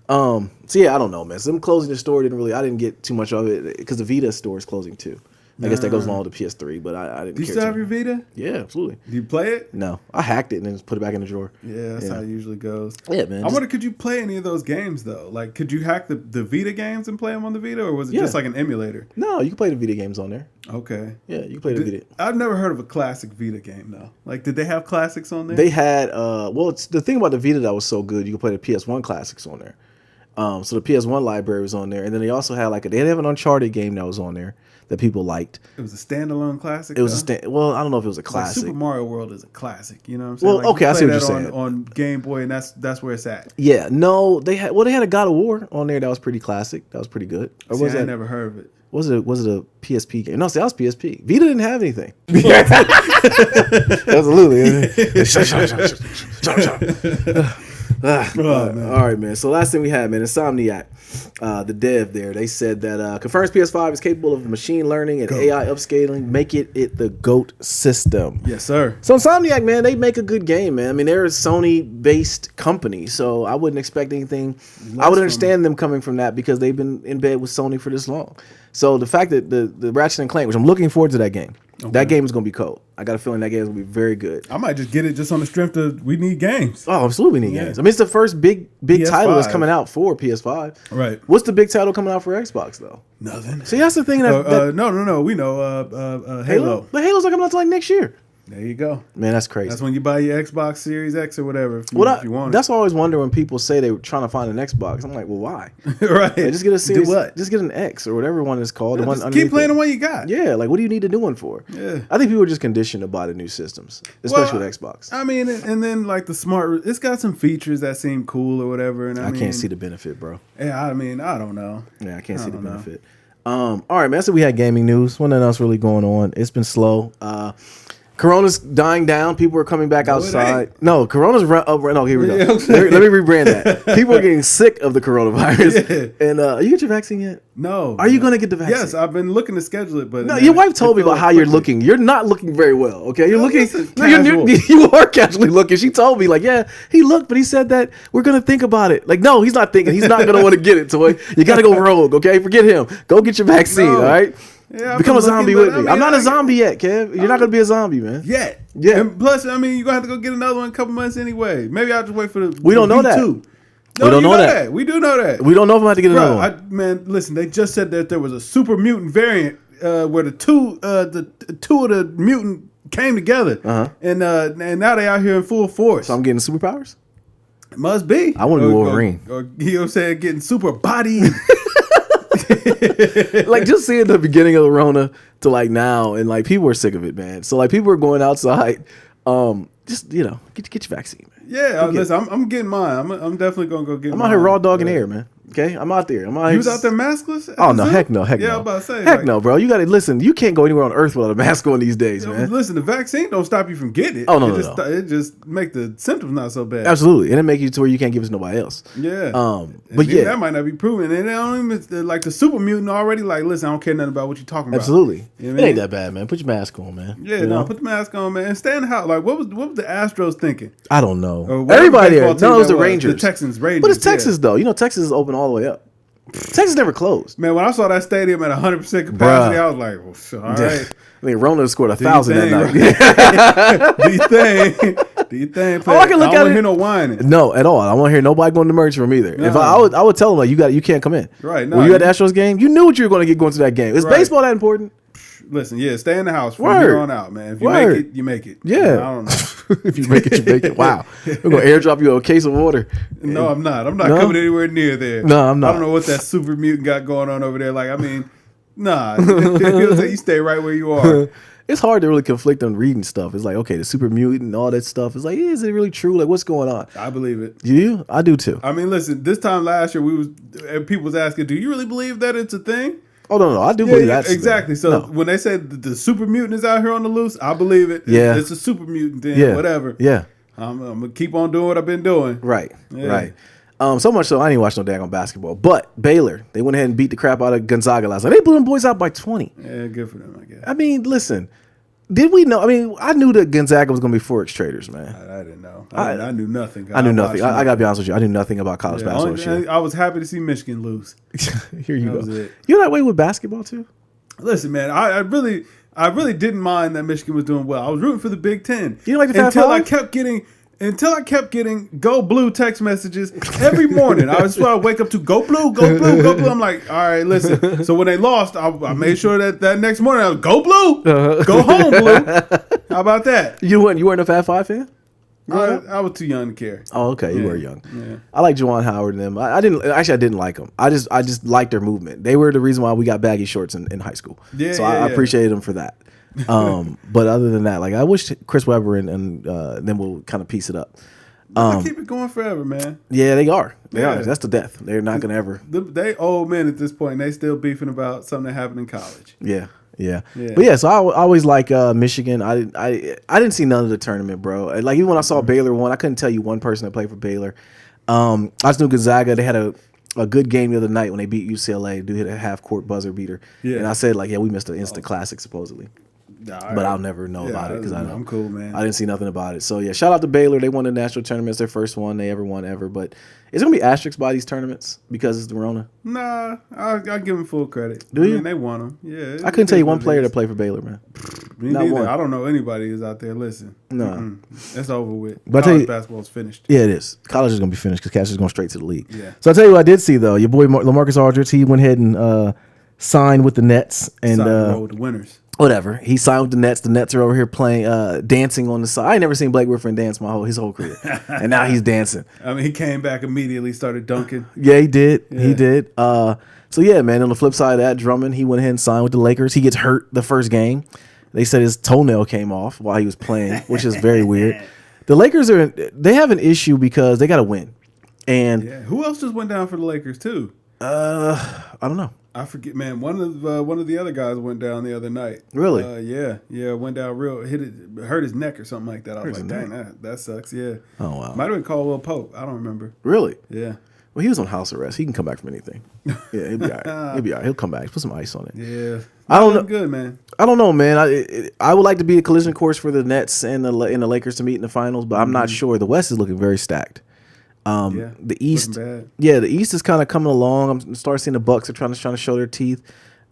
So yeah, I don't know, man. So them closing the store I didn't get too much of it because the Vita store is closing too. I guess that goes along with the PS3, but I didn't care. Do you still have your Vita? Yeah, absolutely. Do you play it? No. I hacked it and then just put it back in the drawer. Yeah, that's how it usually goes. Yeah, man. I wonder, could you play any of those games, though? Like, could you hack the Vita games and play them on the Vita, or was it just like an emulator? No, you can play the Vita games on there. Okay. Yeah, you can play the Vita. I've never heard of a classic Vita game, though. Like, did they have classics on there? They had, it's the thing about the Vita that was so good, you could play the PS1 classics on there. So the PS1 library was on there, and then they also had they have an Uncharted game that was on there that people liked. It was a standalone classic. It was I don't know if it was a classic. Super Mario World is a classic. You know what I'm saying? Well, okay, I see what you're saying. On Game Boy, and that's where it's at. Yeah, no, they had a God of War on there that was pretty classic. That was pretty good. Or was I never heard of it. Was it a PSP game? No, see, that was PSP. Vita didn't have anything. Absolutely. All right, man. So last thing we had, man, Insomniac, the dev there, they said that confirms PS5 is capable of machine learning and AI upscaling, make it the GOAT system. Yes, sir. So Insomniac, man, they make a good game, man. I mean, they're a Sony-based company, so I wouldn't expect anything. I would understand them coming from that because they've been in bed with Sony for this long. So the fact that the Ratchet and Clank, which I'm looking forward to that game. Okay. That game is going to be cold. I got a feeling that game is going to be very good. I might just get it just on the strength of we need games. Oh, absolutely need games. I mean, it's the first big title that's coming out for PS5. Right. What's the big title coming out for Xbox, though? Nothing. See, that's the thing. No. We know Halo. The Halo's not coming out until like next year. There you go. Man, that's crazy. That's when you buy your Xbox Series X or whatever if you want it. That's what I always wonder when people say they were trying to find an Xbox. I'm like, well, why? Right. Like, just get a Series. Do what? Just get an X or whatever one is called. Yeah, the one just keep playing the one you got. Yeah, like what do you need a new one for? Yeah. I think people are just conditioned to buy the new systems, especially with Xbox. I mean, and then like the smart, it's got some features that seem cool or whatever. And I can't see the benefit, bro. Yeah, I mean, I don't know. Yeah, I can't see the benefit. All right, man. So we had gaming news. Wasn't else really going on. It's been slow. Corona's dying down. People are coming back outside. No, Corona's no. Here we go. Let me rebrand that. People are getting sick of the coronavirus. Yeah. And you get your vaccine yet? No. Are you going to get the vaccine? Yes, I've been looking to schedule it, but no. Your wife told me about how you're looking. You're not looking very well. Okay, you're looking. You are casually looking. She told me like, yeah, he looked, but he said that we're going to think about it. Like, no, he's not thinking. He's not going to want to get it. Toy, you got to go rogue. Okay, forget him. Go get your vaccine. All right. Yeah, become a zombie with me. I'm not a zombie yet, Kev. You're not gonna be a zombie, man. Yeah. And plus, I mean, you're gonna have to go get another one in a couple months anyway. Maybe I'll just wait for the. We don't know that. No, we don't know that. We do know that. We don't know if I'm going to get another one. Man, listen, they just said that there was a super mutant variant where the two of the mutant came together, and now they out here in full force. So I'm getting superpowers. It must be. I want to be Wolverine. Or you know what I'm saying, getting super body. Like just seeing the beginning of the Rona to like now, and like people are sick of it, man. So like people are going outside. Just get your vaccine, man. Yeah, listen, I'm getting mine. I'm definitely gonna go get. I'm out here raw dogging air, man. Okay, I'm out there. You was out there maskless? Oh no, heck no. Yeah, I was about to say. Heck no, bro. You gotta listen. You can't go anywhere on Earth without a mask on these days, man. Listen, the vaccine don't stop you from getting it. Oh no, It just make the symptoms not so bad. Absolutely, and it make you to where you can't give it to nobody else. Yeah. But yeah, that might not be proven. And they don't even like the super mutant already. Like, listen, I don't care nothing about what you're talking about. Absolutely, you know it ain't that bad, man. Put your mask on, man. Yeah, put the mask on, man, and stay in the house. Like, what was the Astros thinking? I don't know. Everybody there. No, it was the Rangers. The Texans, Rangers. But it's Texas though. You know, Texas is open all the way up. Texas never closed. Man, when I saw that stadium at 100% capacity, I was like, well, all right. I mean, Rona scored 1,000 that night. Do you think? Oh, I can look at it. I don't hear no whining. No, at all. I won't hear nobody going to merge room either. No. If I would tell them like you can't come in. Right. No, when you at the Astros game, you knew what you were going to get going to that game. Is baseball that important? Listen, stay in the house from here on out, man. If you make it, you make it. Yeah. I don't know. If you make it, you make it. Wow. We're going to airdrop you a case of water. No, I'm not. I'm not coming anywhere near there. No, I'm not. I don't know what that super mutant got going on over there. Like, I mean, nah. You stay right where you are. It's hard to really conflict on reading stuff. It's like, okay, the super mutant and all that stuff. It's like, is it really true? Like, what's going on? I believe it. You? I do too. I mean, listen, this time last year, people was asking, do you really believe that it's a thing? Oh, no, I do believe that. Exactly. So when they said the super mutant is out here on the loose, I believe it. Yeah. It's a super mutant thing, whatever. Yeah. I'm going to keep on doing what I've been doing. Right, right. So much so I didn't watch no daggone basketball. But Baylor, they went ahead and beat the crap out of Gonzaga last night. They blew them boys out by 20. Yeah, good for them, I guess. I mean, listen, did we know? I mean, I knew that Gonzaga was going to be Forex traders, man. I didn't know. I knew nothing. I knew nothing. I got to be honest with you. I knew nothing about college basketball. I was happy to see Michigan lose. Here you go. You're that way with basketball, too? Listen, man, I really didn't mind that Michigan was doing well. I was rooting for the Big Ten. You like the Fat Five? Until I kept getting Go Blue text messages every morning. I was wake up to Go Blue, Go Blue, Go Blue. I'm like, all right, listen. So when they lost, I made sure that next morning I was Go Blue, Go home Blue. How about that? You weren't a Fat Five fan? I was too young to care. Oh, okay. You were young. Yeah. I like Juwan Howard and them. I didn't like them. I just liked their movement. They were the reason why we got baggy shorts in high school. Yeah, so I appreciated them for that. But other than that, like I wish Chris Webber and then we'll kind of piece it up. Keep it going forever, man. Yeah, they are. They are. That's the death. They're not gonna ever. They old men at this point. And they still beefing about something that happened in college. Yeah. Yeah. But yeah, so I always like Michigan. I didn't see none of the tournament, bro. Like even when I saw Baylor won, I couldn't tell you one person that played for Baylor. I just knew Gonzaga. They had a good game the other night when they beat UCLA. Dude hit a half court buzzer beater. Yeah. And I said like, yeah, we missed an instant classic supposedly. But I'll never know about it because I'm cool, man. I didn't see nothing about it. So yeah, shout out to Baylor. They won the national tournament. It's their first one they ever won ever. But is it gonna be asterisks by these tournaments because it's the Rona? Nah, I'll give them full credit. Do you? I mean, they won them. Yeah. I couldn't tell you one player that played for Baylor, man. Me Not neither. one. I don't know anybody who's out there. Listen, no, that's over with. But college basketball's finished. Yeah, it is. College is gonna be finished because Cash is going straight to the league. Yeah. So I'll tell you what I did see though. Your boy LaMarcus Aldridge, he went ahead and signed with the Nets and with the winners. Whatever. He signed with the Nets. The Nets are over here playing, dancing on the side. I ain't never seen Blake Griffin dance his whole career, and now he's dancing. I mean, he came back immediately, started dunking. Yeah, he did. Yeah. He did. So yeah, man. On the flip side of that, Drummond, he went ahead and signed with the Lakers. He gets hurt the first game. They said his toenail came off while he was playing, which is very weird. The Lakers they have an issue because they got to win. And who else just went down for the Lakers too? I don't know. I forget, man. One of the other guys went down the other night. Really? Yeah, went down real, hurt his neck or something like that. I was like, dang, that sucks. Yeah. Oh wow. Might have been Caldwell Pope. I don't remember. Really? Yeah. Well, he was on house arrest. He can come back from anything. Yeah, he'll be all right. He'll be all right. He'll come back. Put some ice on it. Yeah. I don't know. Good, man. I don't know, man. I would like to be a collision course for the Nets and the Lakers to meet in the finals, but I'm not sure. The West is looking very stacked. The East, the East is kind of coming along. I'm starting seeing the Bucks are trying to show their teeth.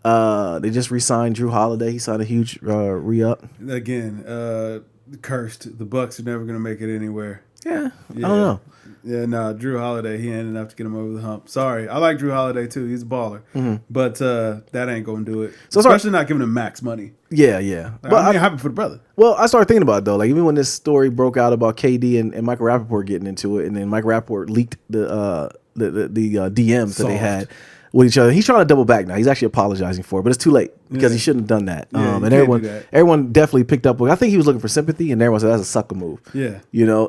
They just re-signed Drew Holiday. He signed a huge re-up. Again, cursed. The Bucks are never going to make it anywhere. Yeah, I don't know. Yeah, no, Drew Holiday, he ain't enough to get him over the hump. Sorry. I like Drew Holiday, too. He's a baller. Mm-hmm. But that ain't going to do it. So especially not giving him max money. Yeah. But I mean, happy for the brother. Well, I started thinking about it, though. Like, even when this story broke out about KD and Michael Rappaport getting into it, and then Michael Rappaport leaked the DMs that they had with each other. He's trying to double back now. He's actually apologizing for it, but it's too late because he shouldn't have done that. And everyone definitely picked up. I think he was looking for sympathy, and everyone said that's a sucker move. Yeah,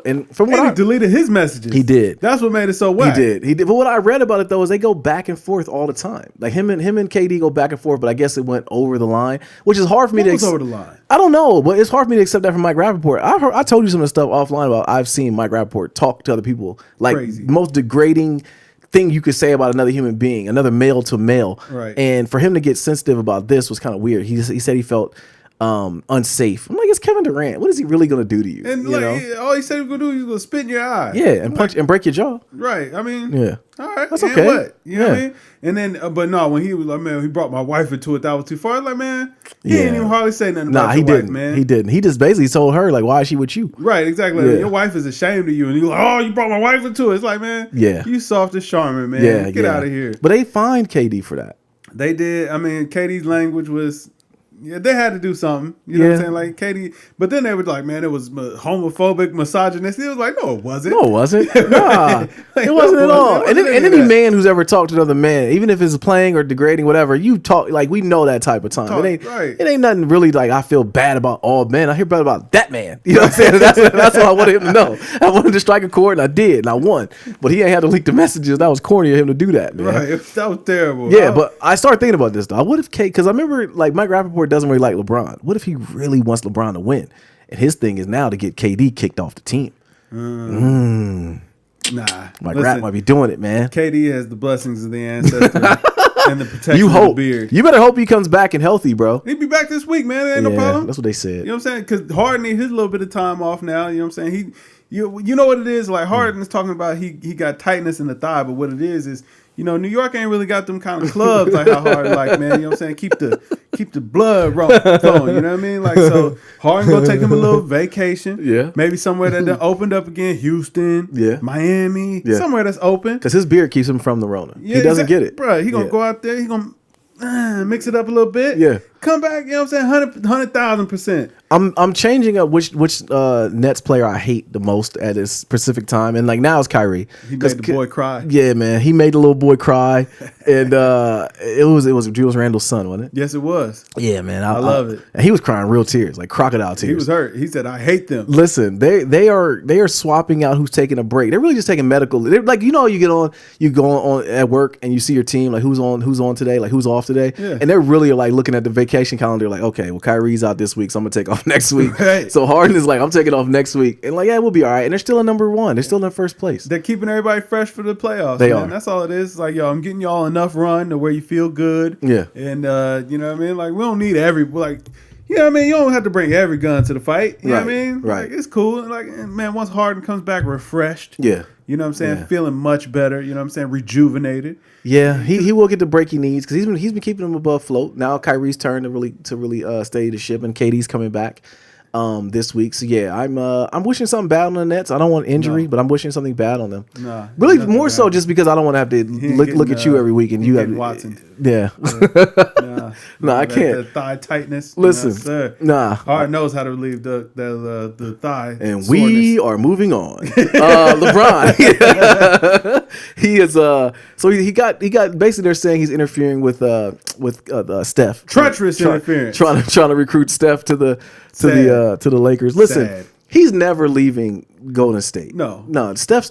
And from what he deleted his messages. He did. That's what made it so whack. He did. But what I read about it though is they go back and forth all the time. Like him and KD go back and forth, but I guess it went over the line, which is hard for me to. Over the line. I don't know, but it's hard for me to accept that from Mike Rappaport. I told you some of the stuff offline about I've seen Mike Rappaport talk to other people like crazy. Most degrading thing you could say about another human being, another male to male. Right. And for him to get sensitive about this was kind of weird. He said he felt unsafe. I'm like, it's Kevin Durant. What is he really going to do to you? And all he said he was going to do, he was going to spit in your eye. Yeah, and punch and break your jaw. Right. I mean, all right. That's okay. What? You know what I mean? And then, but no, when he was like, man, he brought my wife into it, that was too far. I was like, man, he didn't even hardly say nothing about your wife, man. He didn't. He just basically told her, like, why is she with you? Right, exactly. Like, your wife is ashamed of you. And you're like, oh, you brought my wife into it. It's like, man, you soft as Charmin, man. Get out of here. But they fined KD for that. They did. I mean, KD's language was... Yeah, they had to do something. You know what I'm saying? Like Katie, but then they were like, man, it was homophobic, misogynist. It was like, no, it wasn't. No, it wasn't. Nah, it wasn't at all. And any man who's ever talked to another man, even if it's playing or degrading, whatever, you talk, like, we know that type of time. It ain't nothing really like I feel bad about all men. I hear bad about that man. You know what I'm saying? That's what I wanted him to know. I wanted to strike a chord, and I did, and I won. But he ain't had to leak the messages. That was corny of him to do that, man. Right. That was terrible. Yeah, but I started thinking about this, though. What if because I remember, like, Mike Rappaport doesn't really like LeBron. What if he really wants LeBron to win? And his thing is now to get KD kicked off the team. Nah. Mike Rapp might be doing it, man. KD has the blessings of the ancestor and the protection of the beard. You better hope he comes back and healthy, bro. He'll be back this week, man. There ain't no problem. That's what they said. You know what I'm saying? Because Harden needs his little bit of time off now. You know what I'm saying? You know what it is? Like Harden is talking about he got tightness in the thigh, but what it is New York ain't really got them kind of clubs like how Harden like, man. You know what I'm saying? Keep the blood flowing. You know what I mean? Like, so Harden gonna take him a little vacation. Yeah. Maybe somewhere that done opened up again. Houston. Yeah. Miami. Yeah. Somewhere that's open. Because his beard keeps him from the Rona. Yeah, he doesn't get it, bro. He gonna go out there. He gonna mix it up a little bit. Yeah. Come back. You know what I'm saying? 100,000%. I'm changing up which Nets player I hate the most at this specific time, and like now it's Kyrie. He made the boy cry. Yeah, man, he made the little boy cry, and it was Julius Randle's son, wasn't it? Yes, it was. Yeah, man, I love it. And he was crying real tears, like crocodile tears. He was hurt. He said, "I hate them." Listen, they are swapping out who's taking a break. They're really just taking medical. They're like, you go on at work and you see your team like who's on today, like who's off today, and they're really like looking at the vacation vacation calendar. Like, okay, well, Kyrie's out this week, so I'm gonna take off next week. Right. So Harden is like, I'm taking off next week, and like, yeah, we'll be all right. And they're still in number 1. They're still in first place. They're keeping everybody fresh for the playoffs. They man. are. That's all it is. It's like, yo, I'm getting y'all enough run to where you feel good. Yeah. And you know what I mean? Like, we don't need you know what I mean? You don't have to bring every gun to the fight. You know what I mean? Right. Like, it's cool. Like, man, once Harden comes back refreshed. Yeah. You know what I'm saying? Feeling much better. You know what I'm saying? Rejuvenated. Yeah, he will get the break he needs because he's been keeping them above float. Now Kyrie's turn to really steady the ship, and KD's coming back this week. So yeah, I'm wishing something bad on the Nets. I don't want injury, but I'm wishing something bad on them. Nah, really more so just because I don't want to have to look at you every week and you have Watson. Yeah. No, I can't. The thigh tightness. Listen, Hard knows how to relieve the thigh. And soreness. we are moving on. LeBron, he is. So he got basically they're saying he's interfering with Steph. Treacherous interference. Trying to recruit Steph to the Lakers. Listen. Sad. He's never leaving Golden State. No. Steph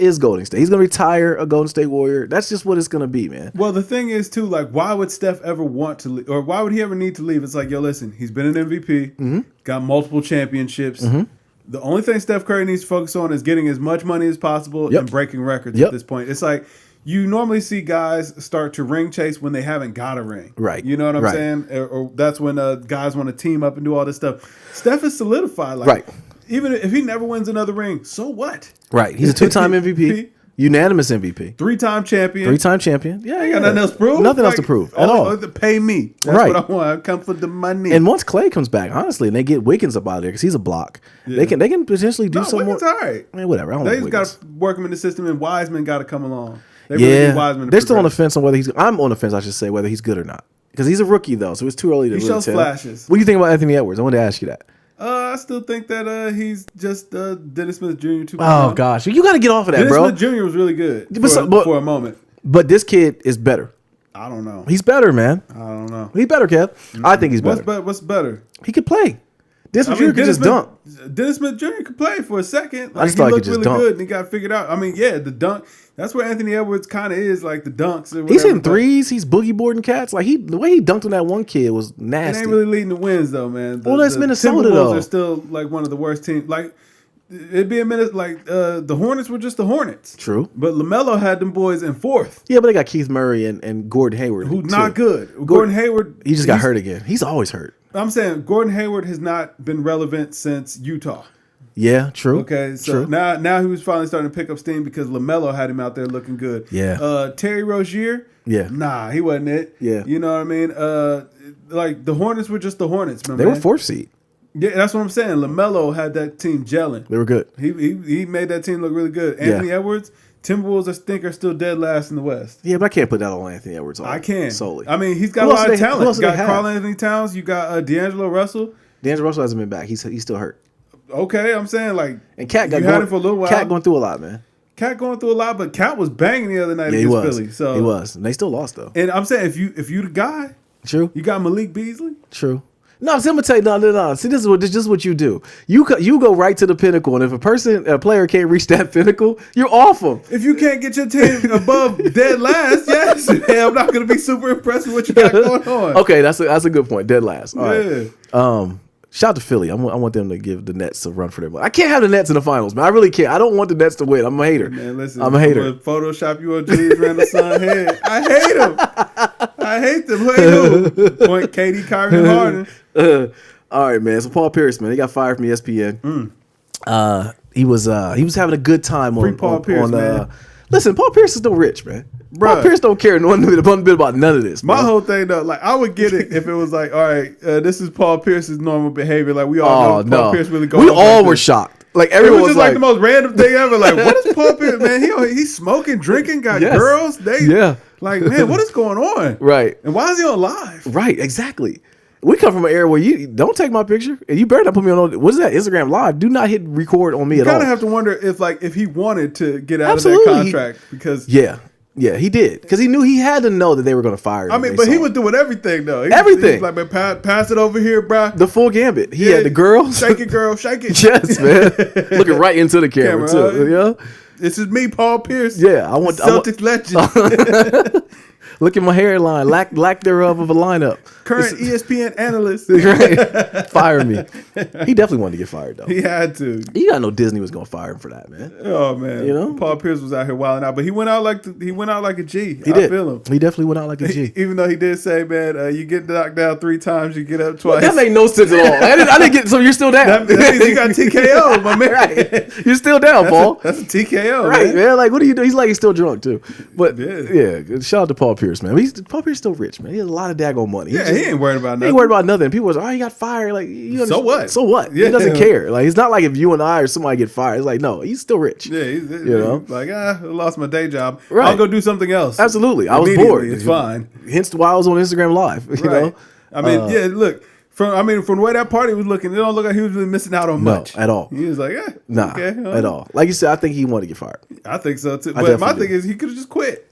is Golden State. He's gonna retire a Golden State Warrior. That's just what it's gonna be, man. Well, the thing is too, like, why would Steph ever want to leave, or why would he ever need to leave? It's like, yo, listen, he's been an MVP, got multiple championships. The only thing Steph Curry needs to focus on is getting as much money as possible and breaking records at this point. It's like, you normally see guys start to ring chase when they haven't got a ring. Right. You know what I'm saying? Or that's when guys want to team up and do all this stuff. Steph is solidified. Like, even if he never wins another ring, so what? Right. He's a 2-time MVP. Unanimous MVP. 3-time champion. 3-time champion. Yeah, ain't got nothing else to prove. Nothing else to prove at all. Pay me. That's what I want. I come for the money. And once Clay comes back, honestly, and they get Wiggins up out of there because he's a block, they can potentially do some more. Wiggins all right. Man, whatever. I don't they like just got to work him in the system, and Wiseman got to come along. They really need Wiseman. They're still on the fence on whether he's. I'm on the fence, I should say, whether he's good or not because he's a rookie though, so it's too early to. He shows flashes. What do you think about Anthony Edwards? I wanted to ask you that. I still think that he's just Dennis Smith Jr. 2.0. Oh gosh, you got to get off of that, Dennis bro. Smith Jr. was really good for a moment, but this kid is better. I don't know. He's better, man. I don't know. He's better, Kev. I think he's better. What's better? He could play. Dennis Smith Jr. could just dunk. Dennis Smith Jr. could play for a second. I just thought he looked really good, and he got figured out. I mean, yeah, the dunk. That's where Anthony Edwards kind of is, like the dunks. Or whatever, he's hitting threes. He's boogie boarding cats. Like the way he dunked on that one kid was nasty. It ain't really leading the wins though, man. That's Minnesota Timberwolves though. Are still like one of the worst teams. Like it'd be a minute. Like the Hornets were just the Hornets. True. But LaMelo had them boys in fourth. Yeah, but they got Keith Murray and Gordon Hayward, who's not good. Gordon Hayward. He just got hurt again. He's always hurt. I'm saying Gordon Hayward has not been relevant since Utah. Yeah, true. Okay, so now he was finally starting to pick up steam because LaMelo had him out there looking good. Yeah. Terry Rozier. Yeah. Nah, he wasn't it. Yeah. You know what I mean? Like the Hornets were just the Hornets, man. They were 4th seed. Yeah, that's what I'm saying. LaMelo had that team gelling. They were good. He made that team look really good. Anthony Edwards, Timberwolves, I think, are still dead last in the West. Yeah, but I can't put that on Anthony Edwards. I can solely. I mean, he's got a lot of talent. You got Karl Anthony Towns. You got D'Angelo Russell. D'Angelo Russell hasn't been back. He's still hurt. Okay, I'm saying like, and Cat got had him for a little while. Cat going through a lot, man. Cat going through a lot, but Cat was banging the other night against Philly. So he was. And they still lost though. And I'm saying if you the guy, true. You got Malik Beasley. True. No, I'm gonna tell you, no. See, this is what you do. You go right to the pinnacle, and if a player can't reach that pinnacle, you're off them. If you can't get your team above dead last, yes, I'm not gonna be super impressed with what you got going on. Okay, that's a good point. Dead last. All right. Shout out to Philly. I want them to give the Nets a run for their money. I can't have the Nets in the finals, man. I really can't. I don't want the Nets to win. I'm a hater. Man, listen, I'm a hater. I'm gonna Photoshop you on Julius Randle's son head. I hate him. I hate them. Who? Point Katie, Kyrie, and Harden. All right, man. So Paul Pierce, man, he got fired from ESPN. He was having a good time on Paul Pierce, man. Listen, Paul Pierce is still rich, man. Paul Pierce don't care one bit about none of this. My whole thing though, like I would get it if it was like, all right, this is Paul Pierce's normal behavior. Like we all know Paul Pierce really goes. We all were shocked. Like everyone was just like the most random thing ever. Like what is Paul Pierce, man? He's smoking, drinking, got girls. Like man, what is going on? Right. And why is he on live? Right. Exactly. We come from an era where you don't take my picture, and you better not put me on. What is that? Instagram Live. Do not hit record on me at all. You kind of have to wonder if he wanted to get out of that contract because yeah, he did because he knew he had to know that they were going to fire him. I mean, but he was doing everything though. Everything. He was like, man, pass it over here, bro. The full gambit. He had the girls. Shake it, girl. Shake it. Yes, man. Looking right into the camera too. Yeah. This is me, Paul Pierce. Yeah, I want Celtics legend. Look at my hairline. Lack thereof of a lineup. Current ESPN analyst. Right. Fire me. He definitely wanted to get fired though. He had to. You gotta know Disney was gonna fire him for that, man. Oh man, you know, Paul Pierce was out here wilding out, but he went out like a G. He did. I feel him. He definitely went out like a G. Even though he did say, man, you get knocked down 3 times, you get up twice. That made no sense at all. I didn't get. So you're still down. That means you got TKO, my man. Right. You're still down, Paul. That's a TKO, right, man. Like, what do you do? He's like he's still drunk too. But yeah, shout out to Paul Pierce, man. Paul Pierce still rich, man. He has a lot of daggone money. He ain't worried about nothing. He ain't worried about nothing. People was, he got fired. Like, so what? So what? Yeah. He doesn't care. Like, it's not like if you and I or somebody get fired. It's like, no, he's still rich. Yeah, like, I lost my day job. Right. I'll go do something else. Absolutely. I was bored. It's fine. Hence why I was on Instagram Live. You know? I mean, look. From the way that party was looking, it don't look like he was really missing out on much. At all. He was like, nah, okay, at all. Like you said, I think he wanted to get fired. I think so too. But my thing is, he could have just quit.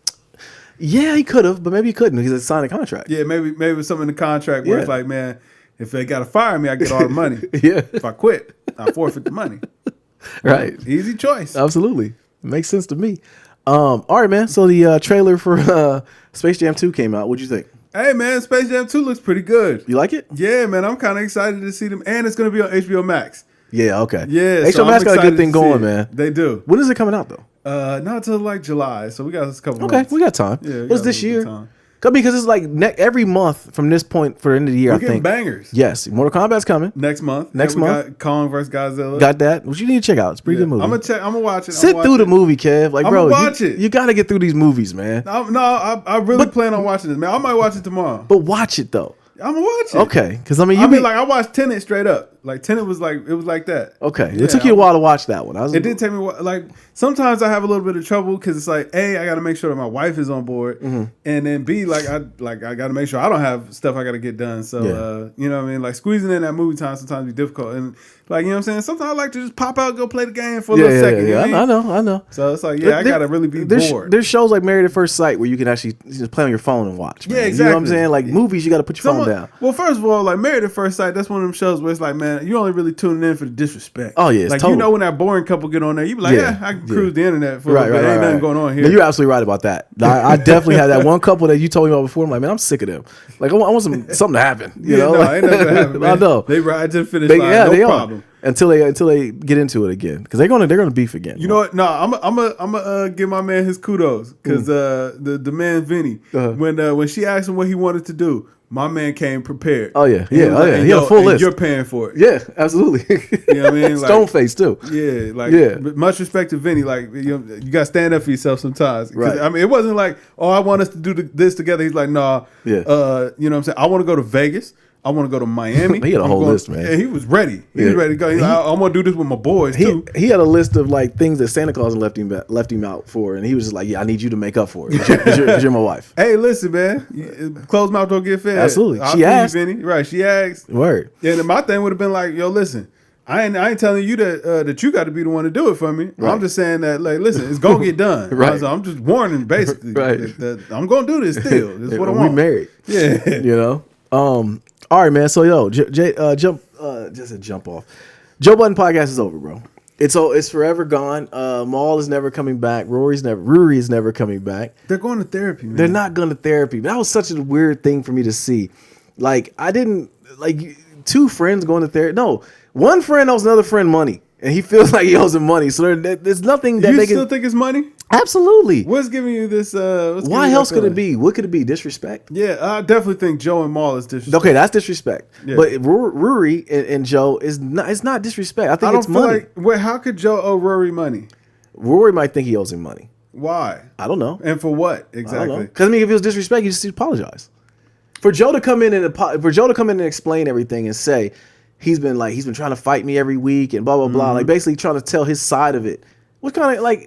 Yeah, he could have, but maybe he couldn't because he signed a contract. Yeah, maybe it was something in the contract where it's like, man, if they got to fire me, I get all the money. Yeah. If I quit, I forfeit the money. Right. Easy choice. Absolutely. Makes sense to me. All right, man. So the trailer for Space Jam 2 came out. What'd you think? Hey, man, Space Jam 2 looks pretty good. You like it? Yeah, man. I'm kind of excited to see them. And it's going to be on HBO Max. Yeah, okay. Yeah, HBO Max got a good thing going, man. They do. When is it coming out, though? Not until like July, so we got a couple months. Okay, we got time. Yeah, what's this year? Because it's like every month from this point for the end of the year, We're getting bangers. Yes, Mortal Kombat's coming next month. Next month, got Kong vs Godzilla. Got that. Which you need to check out. It's a pretty good movie. I'm gonna watch it. Sit through the movie, Kev. Like, bro, watch it. You got to get through these movies, man. I really plan on watching this, man. I might watch it tomorrow. But watch it though. I'm gonna watch it. Okay, because I mean, I watched Tenet straight up. Like Tenet was like that. Okay, it took you a while to watch that one. It did take me like sometimes I have a little bit of trouble because it's like A, I got to make sure that my wife is on board, and then B, I got to make sure I don't have stuff I got to get done. So you know what I mean, like squeezing in that movie time sometimes be difficult, and like you know what I'm saying. Sometimes I like to just pop out, go play the game for a little second. Yeah, I know. So it's like I got to really be bored. There's shows like Married at First Sight where you can actually just play on your phone and watch. Man. Yeah, exactly. You know what I'm saying? Like movies, you got to put your phone down. Well, first of all, like Married at First Sight, that's one of them shows where it's like, man, you only really tuning in for the disrespect. Oh yeah, it's like totally. you know when that boring couple get on there, you be like, I can cruise the internet for right, ain't nothing going on here. No, you're absolutely right about that. I definitely had that one couple that you told me about before. I'm like, man, I'm sick of them. Like I want something to happen. You know, no, ain't nothing gonna happen. Man. I know they ride to the finish line. Yeah, no problem. Until they get into it again because they're gonna beef again. You know what? No, I'm give my man his kudos because the man Vinny when she asked him what he wanted to do. My man came prepared. Oh yeah. He had a full list. You're paying for it. Yeah, absolutely. You know what I mean? Stone face too. Yeah, much respect to Vinny. Like you got to stand up for yourself sometimes. Right. I mean, it wasn't like, I want us to do this together. He's like, nah. Yeah. You know what I'm saying? I want to go to Vegas. I want to go to Miami. He had a whole list, man. Yeah, he was ready. He was ready to go. I'm gonna do this with my boys too. He had a list of like things that Santa Claus left him out for, and he was just like, "Yeah, I need you to make up for it because you're my wife." Hey, listen, man. Closed mouth don't get fed. Absolutely. She asked. Vinny. Right? She asked. Word. Yeah. And my thing would have been like, "Yo, listen, I ain't telling you that you got to be the one to do it for me. Right. I'm just saying that, like, listen, it's gonna get done. Right. So I'm just warning, basically. Right. That I'm gonna do this still. This is what I want. We married. Yeah. You know. All right, man. So yo, jump off. Joe Budden podcast is over, bro. It's forever gone. Maul is never coming back. Rory is never coming back. They're going to therapy, man. They're not going to therapy. That was such a weird thing for me to see. Like I didn't like two friends going to therapy. No, one friend owes another friend money, and he feels like he owes him money. So there's nothing that you still think it's money. Absolutely. What's giving you this? Why else could it be? What could it be? Disrespect? Yeah, I definitely think Joe and Maul is disrespect. Okay, that's disrespect. Yeah. But Rory and Joe is not. It's not disrespect. I think it's money. Wait, how could Joe owe Rory money? Rory might think he owes him money. Why? I don't know. And for what exactly? Because I mean, if it was disrespect, you just apologize. For Joe to come in and explain everything and say he's been trying to fight me every week and blah blah blah, like basically trying to tell his side of it. What kind of like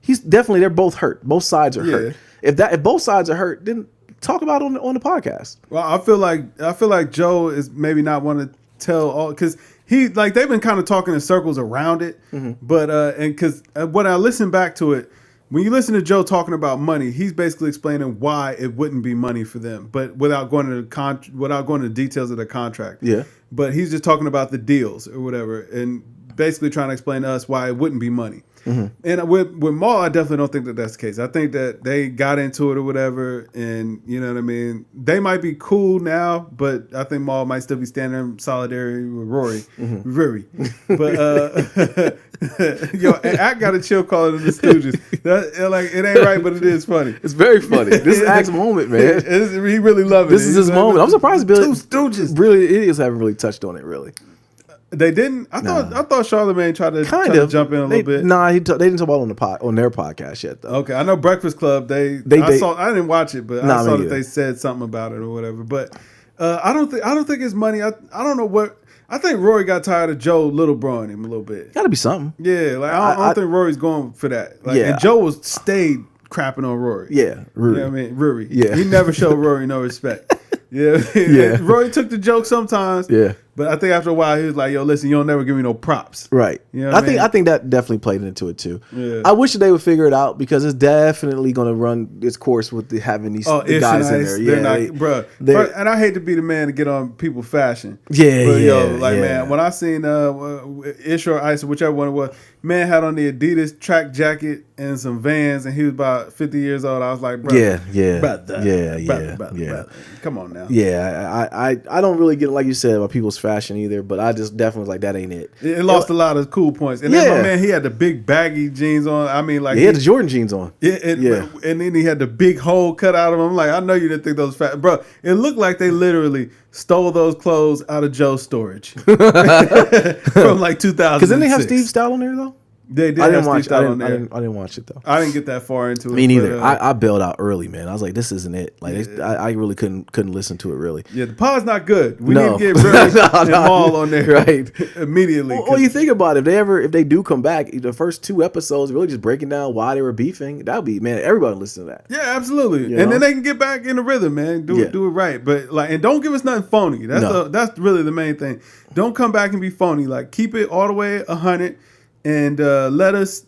they're both hurt. Both sides are hurt. If both sides are hurt, then talk about it on the podcast. Well, I feel like Joe is maybe not want to tell all because they've been kind of talking in circles around it. But and because when I listen back to it, when you listen to Joe talking about money, he's basically explaining why it wouldn't be money for them, but without going to the details of the contract. Yeah. But he's just talking about the deals or whatever, and basically trying to explain to us why it wouldn't be money. And with Maul, I definitely don't think that that's the case. I think that they got into it or whatever, and you know what I mean. They might be cool now, but I think Maul might still be standing in solidarity with Rory. But yo, I got a chill calling them the Stooges. It ain't right, but it is funny. It's very funny. This is Act's moment, man. He really loving it. This is his moment. I'm surprised Billy. Two Stooges. Really, idiots haven't really touched on it. Really, they didn't. I thought Charlamagne tried to jump in a little bit. Nah, they didn't talk about it on their podcast yet, though. Okay, I know Breakfast Club. I didn't watch it, but I saw that they said something about it or whatever. But I don't think it's money. I don't know what. I think Rory got tired of Joe little broing him a little bit. Got to be something. Yeah, like I don't think Rory's going for that. And Joe stayed crapping on Rory. Yeah, Rory. You know what I mean? Rory. Yeah. He never showed Rory no respect. Yeah. Rory took the joke sometimes. Yeah. But I think after a while he was like, "Yo, listen, you don't never give me no props." Right. You know I think that definitely played into it too. Yeah. I wish they would figure it out because it's definitely going to run its course with having these the guys in there. Yeah, bro. And I hate to be the man to get on people's fashion. Yeah, but man, when I seen Ish or Ice, whichever one it was, man had on the Adidas track jacket and some Vans, and he was about 50 years old. I was like, bro, brother. Come on now. Yeah, I don't really get, like you said, about people's fashion either, but I just definitely was like, that ain't it. It lost a lot of cool points. And then my man, he had the big baggy jeans on. I mean, like he had the Jordan jeans on. And then he had the big hole cut out of him. I'm like, I know you didn't think those fat, bro. It looked like they literally stole those clothes out of Joe's storage from like 2000. Because didn't they have Steve Stout on there though? They did. I didn't watch it though. I didn't get that far into it. Me neither. I bailed out early, man. I was like, this isn't it. Like, I really couldn't listen to it really. Yeah, the pod's not good. We need to get Burry and Maul on there right immediately. Well, you think about it, if they do come back, the first 2 episodes really just breaking down why they were beefing. That would be, man, everybody listen to that. Yeah, absolutely. And then they can get back in the rhythm, man. Do it right. But and don't give us nothing phony. That's really the main thing. Don't come back and be phony. Like, keep it all the way 100. And let us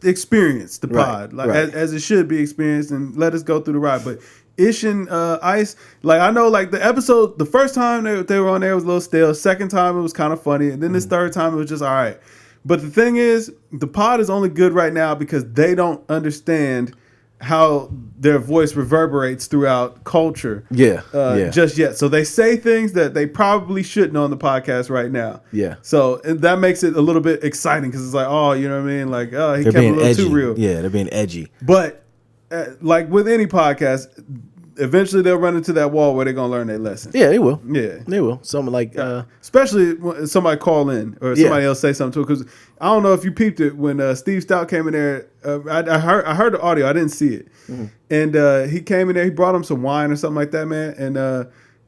experience the pod as it should be experienced, and let us go through the ride. But Ish and Ice, like I know, like the episode, the first time they were on there was a little stale. Second time it was kind of funny, and then this third time it was just all right. But the thing is, the pod is only good right now because they don't understand how their voice reverberates throughout culture just yet. So they say things that they probably shouldn't on the podcast right now. Yeah. So that makes it a little bit exciting because it's like, oh, you know what I mean? Like, oh, he kept it a little too real. Yeah, they're being edgy. But like with any podcast, eventually they'll run into that wall where they're going to learn their lesson. Yeah, they will. Yeah. They will. Something like... especially when somebody call in or somebody else say something to it. Because I don't know if you peeped it when Steve Stout came in there. I heard the audio. I didn't see it. Mm-hmm. And he came in there. He brought him some wine or something like that, man.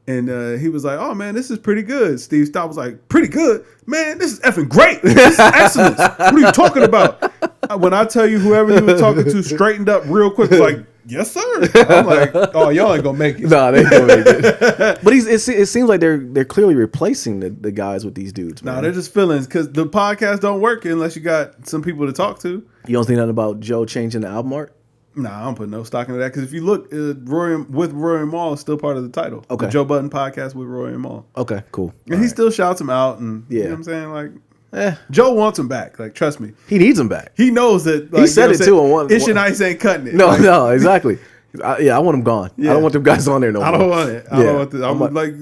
And he was like, oh, man, this is pretty good. Steve Stout was like, pretty good? Man, this is effing great. This is excellence. What are you talking about? When I tell you whoever he was talking to straightened up real quick, like, yes, sir. I'm like, oh, y'all ain't gonna make it. Nah, they ain't gonna make it. But it seems like they're clearly replacing the guys with these dudes. Nah, they're just feelings because the podcast don't work unless you got some people to talk to. You don't think nothing about Joe changing the album art? Nah, I don't put no stock into that because if you look, Rory and Maul is still part of the title. Okay, the Joe Budden podcast with Rory and Maul. Okay, cool. And he still shouts him out, and you know what I'm saying, like. Joe wants him back. Like, trust me, he needs him back. He knows that. Like, he said it too on one. Ish and Ice ain't cutting it. No, exactly. I want him gone. Yeah. I don't want them guys on there no more. I don't want it. I don't want this. I'm like,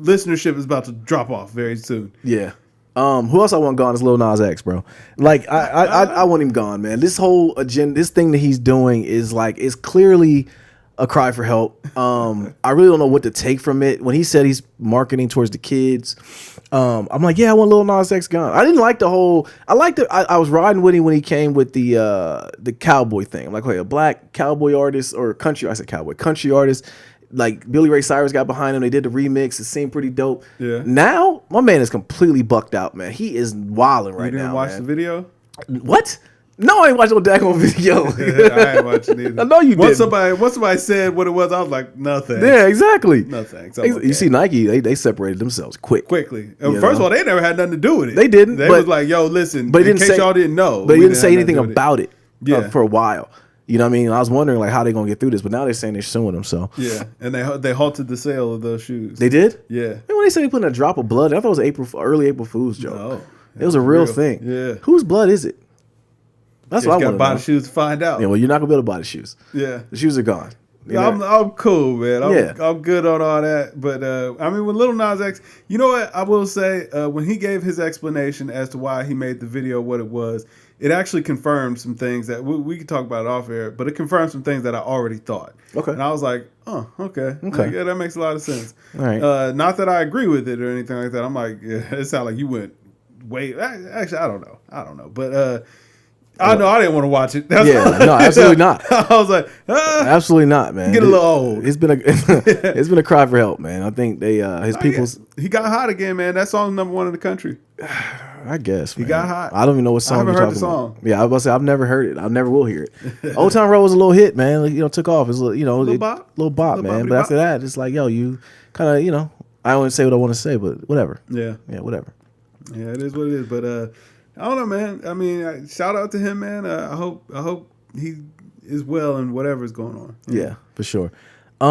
listenership is about to drop off very soon. Yeah. Who else I want gone is Lil Nas X, bro. Like, I want him gone, man. This whole agenda, this thing that he's doing is clearly a cry for help. I really don't know what to take from it. When he said he's marketing towards the kids, I'm like, yeah, I want Lil Nas X gone. I didn't like the whole. I was riding with him when he came with the cowboy thing. I'm like, wait, a black cowboy artist or country? I said cowboy, country artist. Like Billy Ray Cyrus got behind him. They did the remix. It seemed pretty dope. Yeah. Now my man is completely bucked out, man. He is wilding right now. You didn't watch the video? What? No, I ain't watched no daggone video. I ain't watching either. I know you did. Once somebody said what it was, I was like, no thanks. Yeah, exactly. No thanks. Okay. You see Nike, they separated themselves quickly. First of all, they never had nothing to do with it. They didn't. They was like, yo, listen, but in case y'all didn't know. But he didn't say anything about it for a while. You know what I mean? I was wondering like how they gonna get through this, but now they're saying they're suing them. So yeah, and they halted the sale of those shoes. They did? Yeah. And when they said they put in a drop of blood, I thought it was early April Fool's joke. No, it was a real thing. Yeah. Whose blood is it? That's what I want to know. Buy the shoes to find out. Yeah, well, you're not gonna be able to buy the shoes. Yeah, the shoes are gone. Yeah, I'm cool, man. I'm good on all that. But I mean, with Lil Nas X, you know what I will say? When he gave his explanation as to why he made the video what it was, it actually confirmed some things that we could talk about it off air. But it confirmed some things that I already thought. Okay, and I was like, oh, okay. Like, yeah, that makes a lot of sense. All right. Not that I agree with it or anything like that. I'm like, yeah, it sounds like you went way. Actually, I don't know. But I know I didn't want to watch it. No, absolutely not. I was like, absolutely not, man. Get a little old. It's been a cry for help, man. I think his people's. He got hot again, man. That song's #1 in the country. I guess, man. He got hot. I don't even know what song I haven't you're heard the song. about. Yeah, I was about to say I've never heard it. I never will hear it. Old Town Road was a little hit, man. You know, took off. It's little bop, man. But after that, it's like, yo, you kind of, I don't say what I want to say, but whatever. Yeah, whatever. Yeah, it is what it is. But I don't know, man. I mean, shout out to him, man. I hope he is well and whatever's going on. Yeah, for sure. Two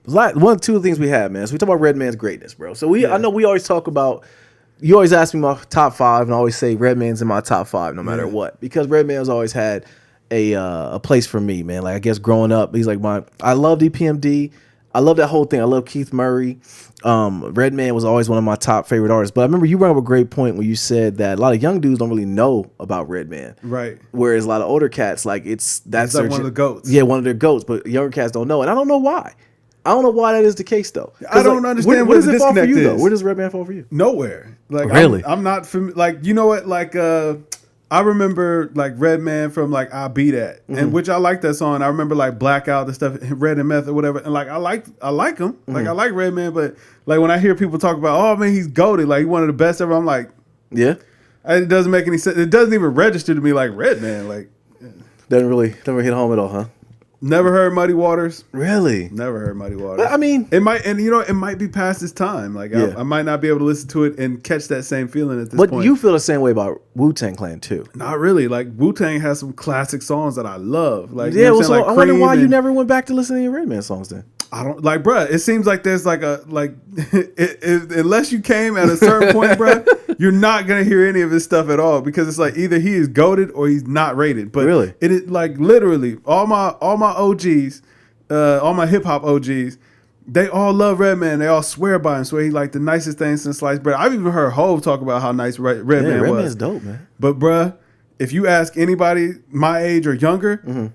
of the things we had, man. So we talk about Redman's greatness, bro. So I know we always talk about. You always ask me my top 5, and I always say Redman's in my top 5 no matter what, because Redman's always had a place for me, man. Like, I guess growing up, he's like I love EPMD. I love that whole thing. I love Keith Murray. Redman was always one of my top favorite artists. But I remember you brought up a great point when you said that a lot of young dudes don't really know about Redman. Right. Whereas a lot of older cats, like that's like one of the goats. Yeah, one of their goats. But younger cats don't know. And I don't know why. I don't know why that is the case, though. I don't understand where what the disconnect is. Where does Redman fall for you? Nowhere. Like, really? I'm not familiar. Like, you know what? Like, I remember like Redman from like I Be That, and which I like that song. I remember like Blackout, the stuff, Red and Meth or whatever. And like I like him. Like I like Redman, but like when I hear people talk about, oh man, he's goated, like he's one of the best ever. I'm like, yeah. It doesn't make any sense. It doesn't even register to me like Redman. Like doesn't hit home at all, huh? Never heard Muddy Waters. Really? Never heard Muddy Waters. But, I mean, it might, and it might be past its time. Like I might not be able to listen to it and catch that same feeling at this point. But you feel the same way about Wu-Tang Clan too. Not really. Like Wu-Tang has some classic songs that I love. Like yeah, so like I wonder why you never went back to listening to your Redman songs then. I don't like, bruh. It seems like there's like unless you came at a certain point, bruh, you're not gonna hear any of his stuff at all because it's like either he is goated or he's not rated. But really, it is like literally all my OGs, all my hip hop OGs, they all love Redman. They all swear by him. Swear he's like the nicest thing since sliced bread. I've even heard Hov talk about how nice Redman was. Redman's dope, man. But bruh, if you ask anybody my age or younger.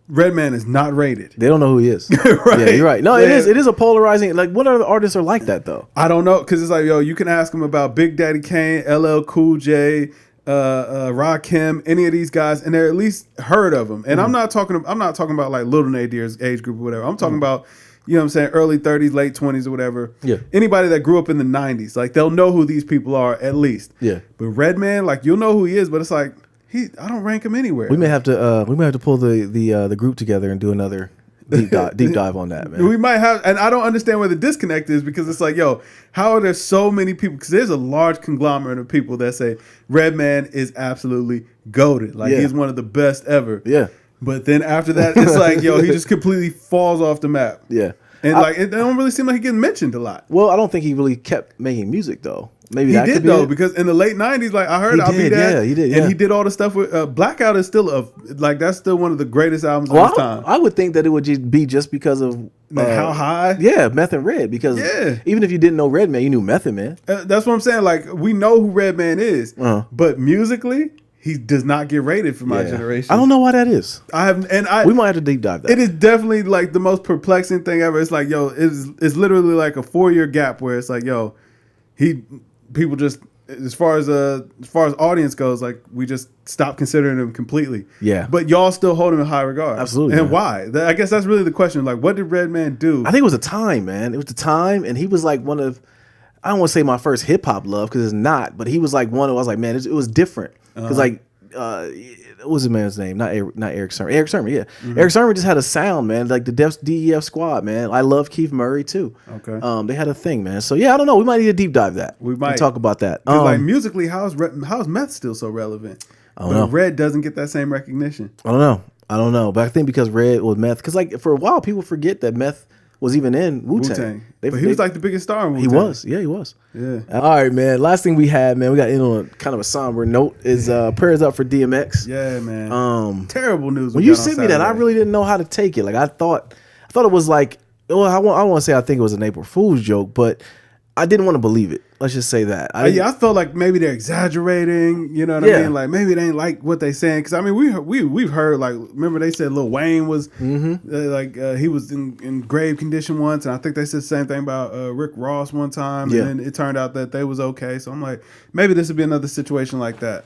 Redman is not rated. They don't know who he is. Right. Yeah, you're right. No, it is a polarizing. Like, what other artists are like that though? I don't know, because it's like, yo, you can ask them about Big Daddy Kane, LL Cool J, Rakim, any of these guys, and they're at least heard of them. And I'm not talking about like Little Nadier's age group or whatever. I'm talking about, you know what I'm saying, early 30s, late 20s or whatever. Yeah. Anybody that grew up in the 90s, like they'll know who these people are at least. Yeah. But Redman, like you'll know who he is, but it's like. I don't rank him anywhere. We may have to pull the group together and do another deep dive on that, man. We might have, and I don't understand where the disconnect is because it's like, yo, how are there so many people? Because there's a large conglomerate of people that say Redman is absolutely goated, like he's one of the best ever. Yeah. But then after that, it's like, yo, he just completely falls off the map. Yeah. And it don't really seem like he gets mentioned a lot. Well, I don't think he really kept making music though. Maybe he that did could be though, it. Because in the late '90s, like I heard, I'll be that. Yeah, he did. Yeah. And he did all the stuff with Blackout is still that's still one of the greatest albums of his time. I would think that it would be just because of how high. Yeah, Meth and Red. Because even if you didn't know Redman, you knew Meth and Man. That's what I'm saying. Like we know who Redman is, but musically. He does not get rated for my generation. I don't know why that is. We might have to deep dive that. It is definitely like the most perplexing thing ever. It's like, yo, it's literally like a 4-year gap where it's like, yo, people just as far as audience goes, like we just stopped considering him completely. Yeah. But y'all still hold him in high regard. Absolutely. And why? I guess that's really the question. Like, what did Redman do? I think it was a time, man. It was the time, and he was like one of, I don't want to say my first hip hop love because it's not, but he was like one of, I was like, man, it was different. Because like, what was the man's name? Not Eric Sermon. Eric Sermon, yeah. Mm-hmm. Eric Sermon just had a sound, man. Like the DEF squad, man. I love Keith Murray too. Okay. They had a thing, man. So yeah, I don't know. We might need to deep dive that. We might talk about that. Like musically, how's Meth still so relevant? I don't know. Red doesn't get that same recognition. I don't know. But I think because Red was Meth, because like for a while people forget that Meth was even in Wu-Tang. Wu-Tang. But he was like the biggest star in Wu-Tang. He was. Yeah, he was. Yeah. All right, man. Last thing we had, man, we got in on kind of a somber note is prayers up for DMX. Yeah, man. Terrible news. When you sent me that, I really didn't know how to take it. Like I thought it was like, well, I want to say I think it was an April Fool's joke, but I didn't want to believe it. Let's just say that. I felt like maybe they're exaggerating. You know what I mean? Like maybe they ain't like what they saying. Because I mean, we've heard like, remember they said Lil Wayne was he was in grave condition once, and I think they said the same thing about Rick Ross one time. Yeah. And then it turned out that they was okay. So I'm like, maybe this would be another situation like that.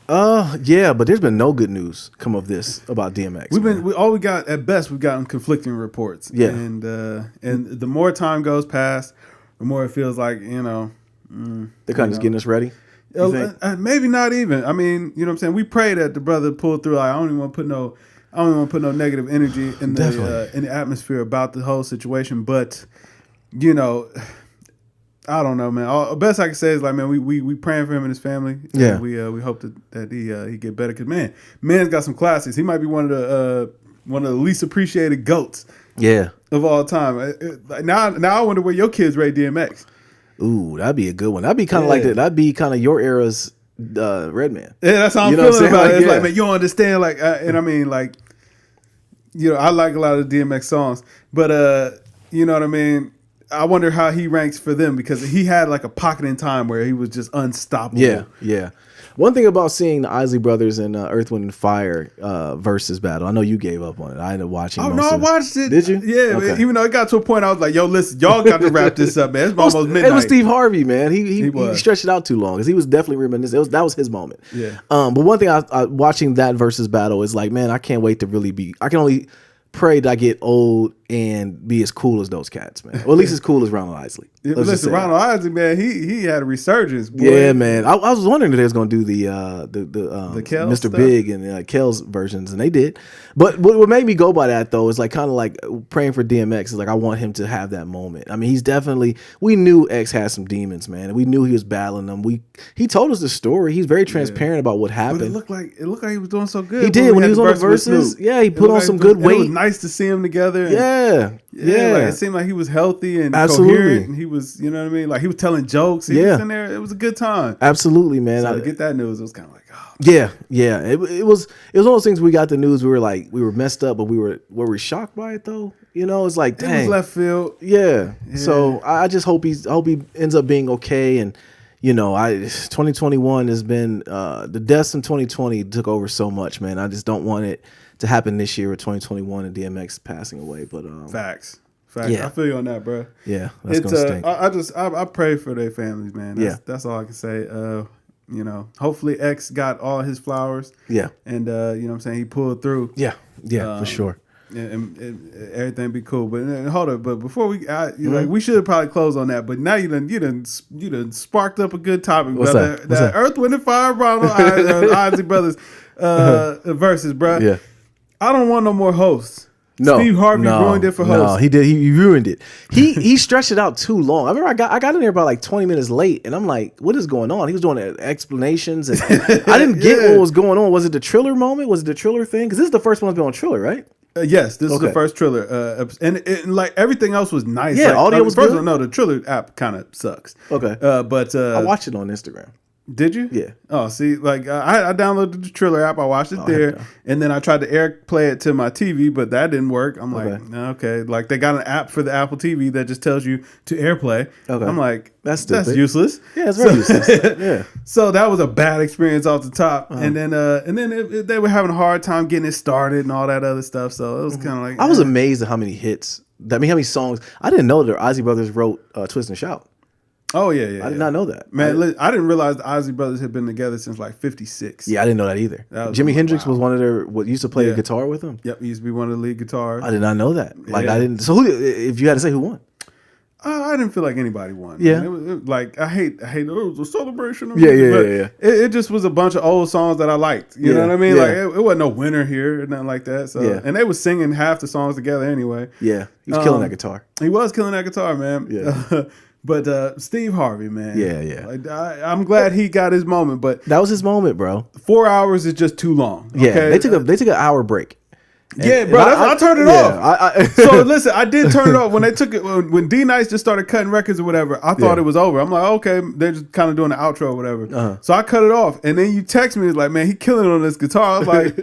Yeah, but there's been no good news come of this about DMX. All we got at best, we've gotten conflicting reports. Yeah, and the more time goes past, the more it feels like they're kind of just getting us ready. Maybe not even. I mean, you know what I'm saying. We pray that the brother pulled through. Like, I don't even want to put no negative energy in the atmosphere about the whole situation. But I don't know, man. The best I can say is like, man, we praying for him and his family. Yeah, we hope that he get better. Cause man's got some classics. He might be one of the least appreciated GOATs. Yeah, of all time. Now I wonder where your kids rate DMX. Ooh, that'd be a good one. That'd be kind of like that. That'd be kind of your era's Redman. Yeah, that's how I'm feeling about it. It's like, man, you don't understand. Like, and I mean, like, I like a lot of DMX songs, but you know what I mean. I wonder how he ranks for them because he had like a pocket in time where he was just unstoppable. Yeah. One thing about seeing the Isley Brothers and Earth, Wind and Fire versus battle, I know you gave up on it. I ended up watching. Oh no, I watched it. Did you? Yeah. Okay. Even though it got to a point, I was like, "Yo, listen, y'all got to wrap this up, man. It's almost midnight." It was Steve Harvey, man. He stretched it out too long because he was definitely reminiscent. That was his moment. Yeah. But one thing I watching that versus battle is like, man, I can't wait to really be. I can only pray that I get old and be as cool as those cats, man. Or at least as cool as Ronald Isley. Listen, Ronald Isley, man, he had a resurgence. Boy. Yeah, man. I was wondering if they was gonna do the Kel Mr. stuff? Big and Kel's versions, and they did. But what made me go by that though is like kind of like praying for DMX is like I want him to have that moment. I mean, he's definitely. We knew X had some demons, man. And we knew he was battling them. He told us the story. He's very transparent about what happened. But it looked like he was doing so good. He did when he was on the verses. Yeah, he put on some good weight. It was nice to see him together. Yeah. Like it seemed like he was healthy and coherent, and he was, you know what I mean? Like he was telling jokes. He was in there. It was a good time. Absolutely, man. So to get that news, it was kind of like, oh. Yeah. It was one of those things. We got the news. We were messed up, but were we shocked by it though? It's like, dang. It was left field. Yeah. So I just hope he ends up being okay. And 2021 has been the deaths in 2020 took over so much, man. I just don't want it to happen this year with 2021 and DMX passing away. But facts. Yeah. I feel you on that, bro. Yeah, that's gonna stink. I pray for their families, man. That's all I can say. Hopefully X got all his flowers. Yeah, and you know what I'm saying, he pulled through. Yeah, for sure. And everything be cool. But hold up, but before like we should probably close on that. But now you done sparked up a good topic, What's brother. that? Earth, Wind and Fire, Ronald Isley Brothers versus, bro. Yeah, I don't want no more hosts. No, Steve Harvey ruined it for hosts. No, he did. He ruined it. He stretched it out too long. I remember I got in there about like 20 minutes late, and I'm like, "What is going on?" He was doing explanations, and I didn't get what was going on. Was it the Triller moment? Was it the Triller thing? Because this is the first one that's been on Triller, right? Yes, this is the first Triller, and like everything else was nice. Yeah, like, audio was good. No, the Triller app kind of sucks. Okay, but I watched it on Instagram. Did you? Yeah. Oh, see, like I downloaded the Triller app. I watched it there, and then I tried to AirPlay it to my TV, but that didn't work. I'm like, okay. Like they got an app for the Apple TV that just tells you to AirPlay. Okay. I'm like, that's useless. Yeah, it's very useless. Yeah. So that was a bad experience off the top, and then they were having a hard time getting it started and all that other stuff. So it was kind of like I was amazed at how many hits. How many songs. I didn't know that Isley Brothers wrote "Twist and Shout." Oh yeah. I did not know that, man. I didn't realize the Isley Brothers had been together since like '56. Yeah, I didn't know that either. Jimi Hendrix was one of their used to play the guitar with them. Yep, he used to be one of the lead guitarists. I did not know that. Like I didn't. So who? If you had to say who won, I didn't feel like anybody won. Yeah, it was like I hate. It was a celebration. Of yeah. It just was a bunch of old songs that I liked. You know what I mean? Like it wasn't no winner here or nothing like that. So and they was singing half the songs together anyway. Yeah, he was killing that guitar. He was killing that guitar, man. Yeah. But Steve Harvey, man. Yeah. Like, I'm glad he got his moment, but that was his moment, bro. 4 hours is just too long. Yeah, they took an hour break. Yeah, bro, I turned it off. So listen, I did turn it off when they took it when D Nice just started cutting records or whatever. I thought it was over. I'm like, okay, they're just kind of doing the outro or whatever. So I cut it off, and then you text me like, man, he killing it on this guitar. I was like,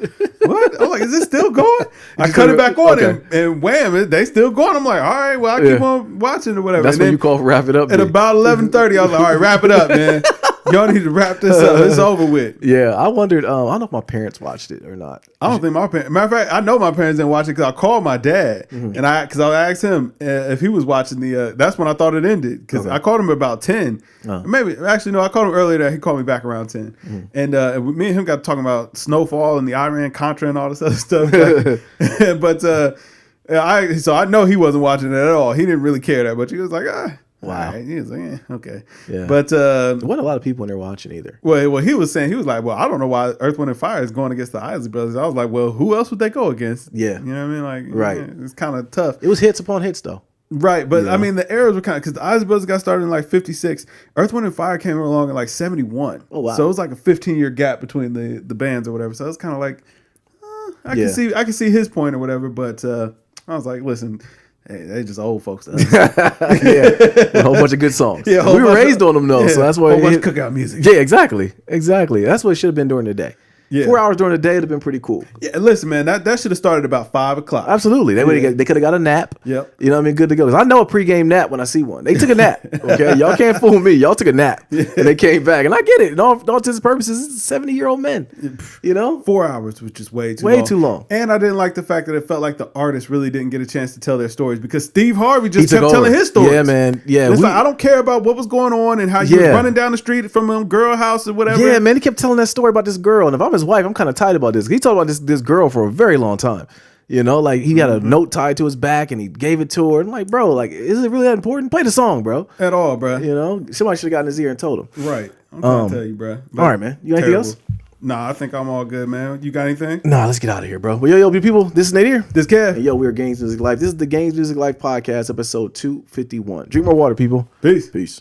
what? I'm like, is this still going? I cut it back on, and wham, they still going. I'm like, all right, well, I keep on watching or whatever. That's when you call wrap it up. At about 11:30, I was like, all right, wrap it up, man. Y'all need to wrap this up. It's over with. Yeah, I wondered. I don't know if my parents watched it or not. I don't think my parents. Matter of fact, I know my parents didn't watch it because I called my dad and I asked him if he was watching the. That's when I thought it ended because I called him about 10. Maybe actually no, I called him earlier. He called me back around 10, and me and him got talking about snowfall and the Iran Contra and all this other stuff. But so I know he wasn't watching it at all. He didn't really care that much. He was like, wow. Right. He was like, okay. Yeah. But there wasn't a lot of people in there watching either. Well, he was saying, he was like, well, I don't know why Earth, Wind, and Fire is going against the Isley Brothers. I was like, well, who else would they go against? Yeah. You know what I mean? Like, right. Yeah, it's kind of tough. It was hits upon hits, though. Right. But I mean, the eras were kind of, because the Isley Brothers got started in like 56. Earth, Wind, and Fire came along in like 71. Oh, wow. So it was like a 15-year gap between the bands or whatever. So it was kind of like, I can see his point or whatever. But I was like, listen, hey, they just old folks. A whole bunch of good songs. Yeah, we were raised on them though, so that's why. A whole bunch of cookout music. Yeah, exactly. That's what it should have been during the day. Yeah. 4 hours during the day would have been pretty cool. Yeah, listen, man, that should have started about 5 o'clock. Absolutely. They could have got a nap. Yep. You know what I mean? Good to go. 'Cause I know a pregame nap when I see one. They took a nap. Okay. Y'all can't fool me. Y'all took a nap. And they came back. And I get it. In all intents and purposes, it's 70-year-old men. You know? 4 hours, which is way too long. And I didn't like the fact that it felt like the artists really didn't get a chance to tell their stories because Steve Harvey just kept telling his stories. Yeah, man. Yeah. It's like, I don't care about what was going on and how you was running down the street from a girl house or whatever. Yeah, man. He kept telling that story about this girl. And if I'm his wife, I'm kind of tight about this. He talked about this girl for a very long time. You know, like he had a note tied to his back and he gave it to her. I'm like, bro, like, is it really that important? Play the song, bro. At all, bro. You know, somebody should have gotten his ear and told him. Right. I'm trying to tell you, bro. All right, man. You got anything else? Nah, I think I'm all good, man. You got anything? Nah, let's get out of here, bro. Well, yo, people, this is Nadir. This is Kev. And yo, we're Games Music Life. This is the Games Music Life podcast, episode 251. Drink more water, people. Peace. Peace.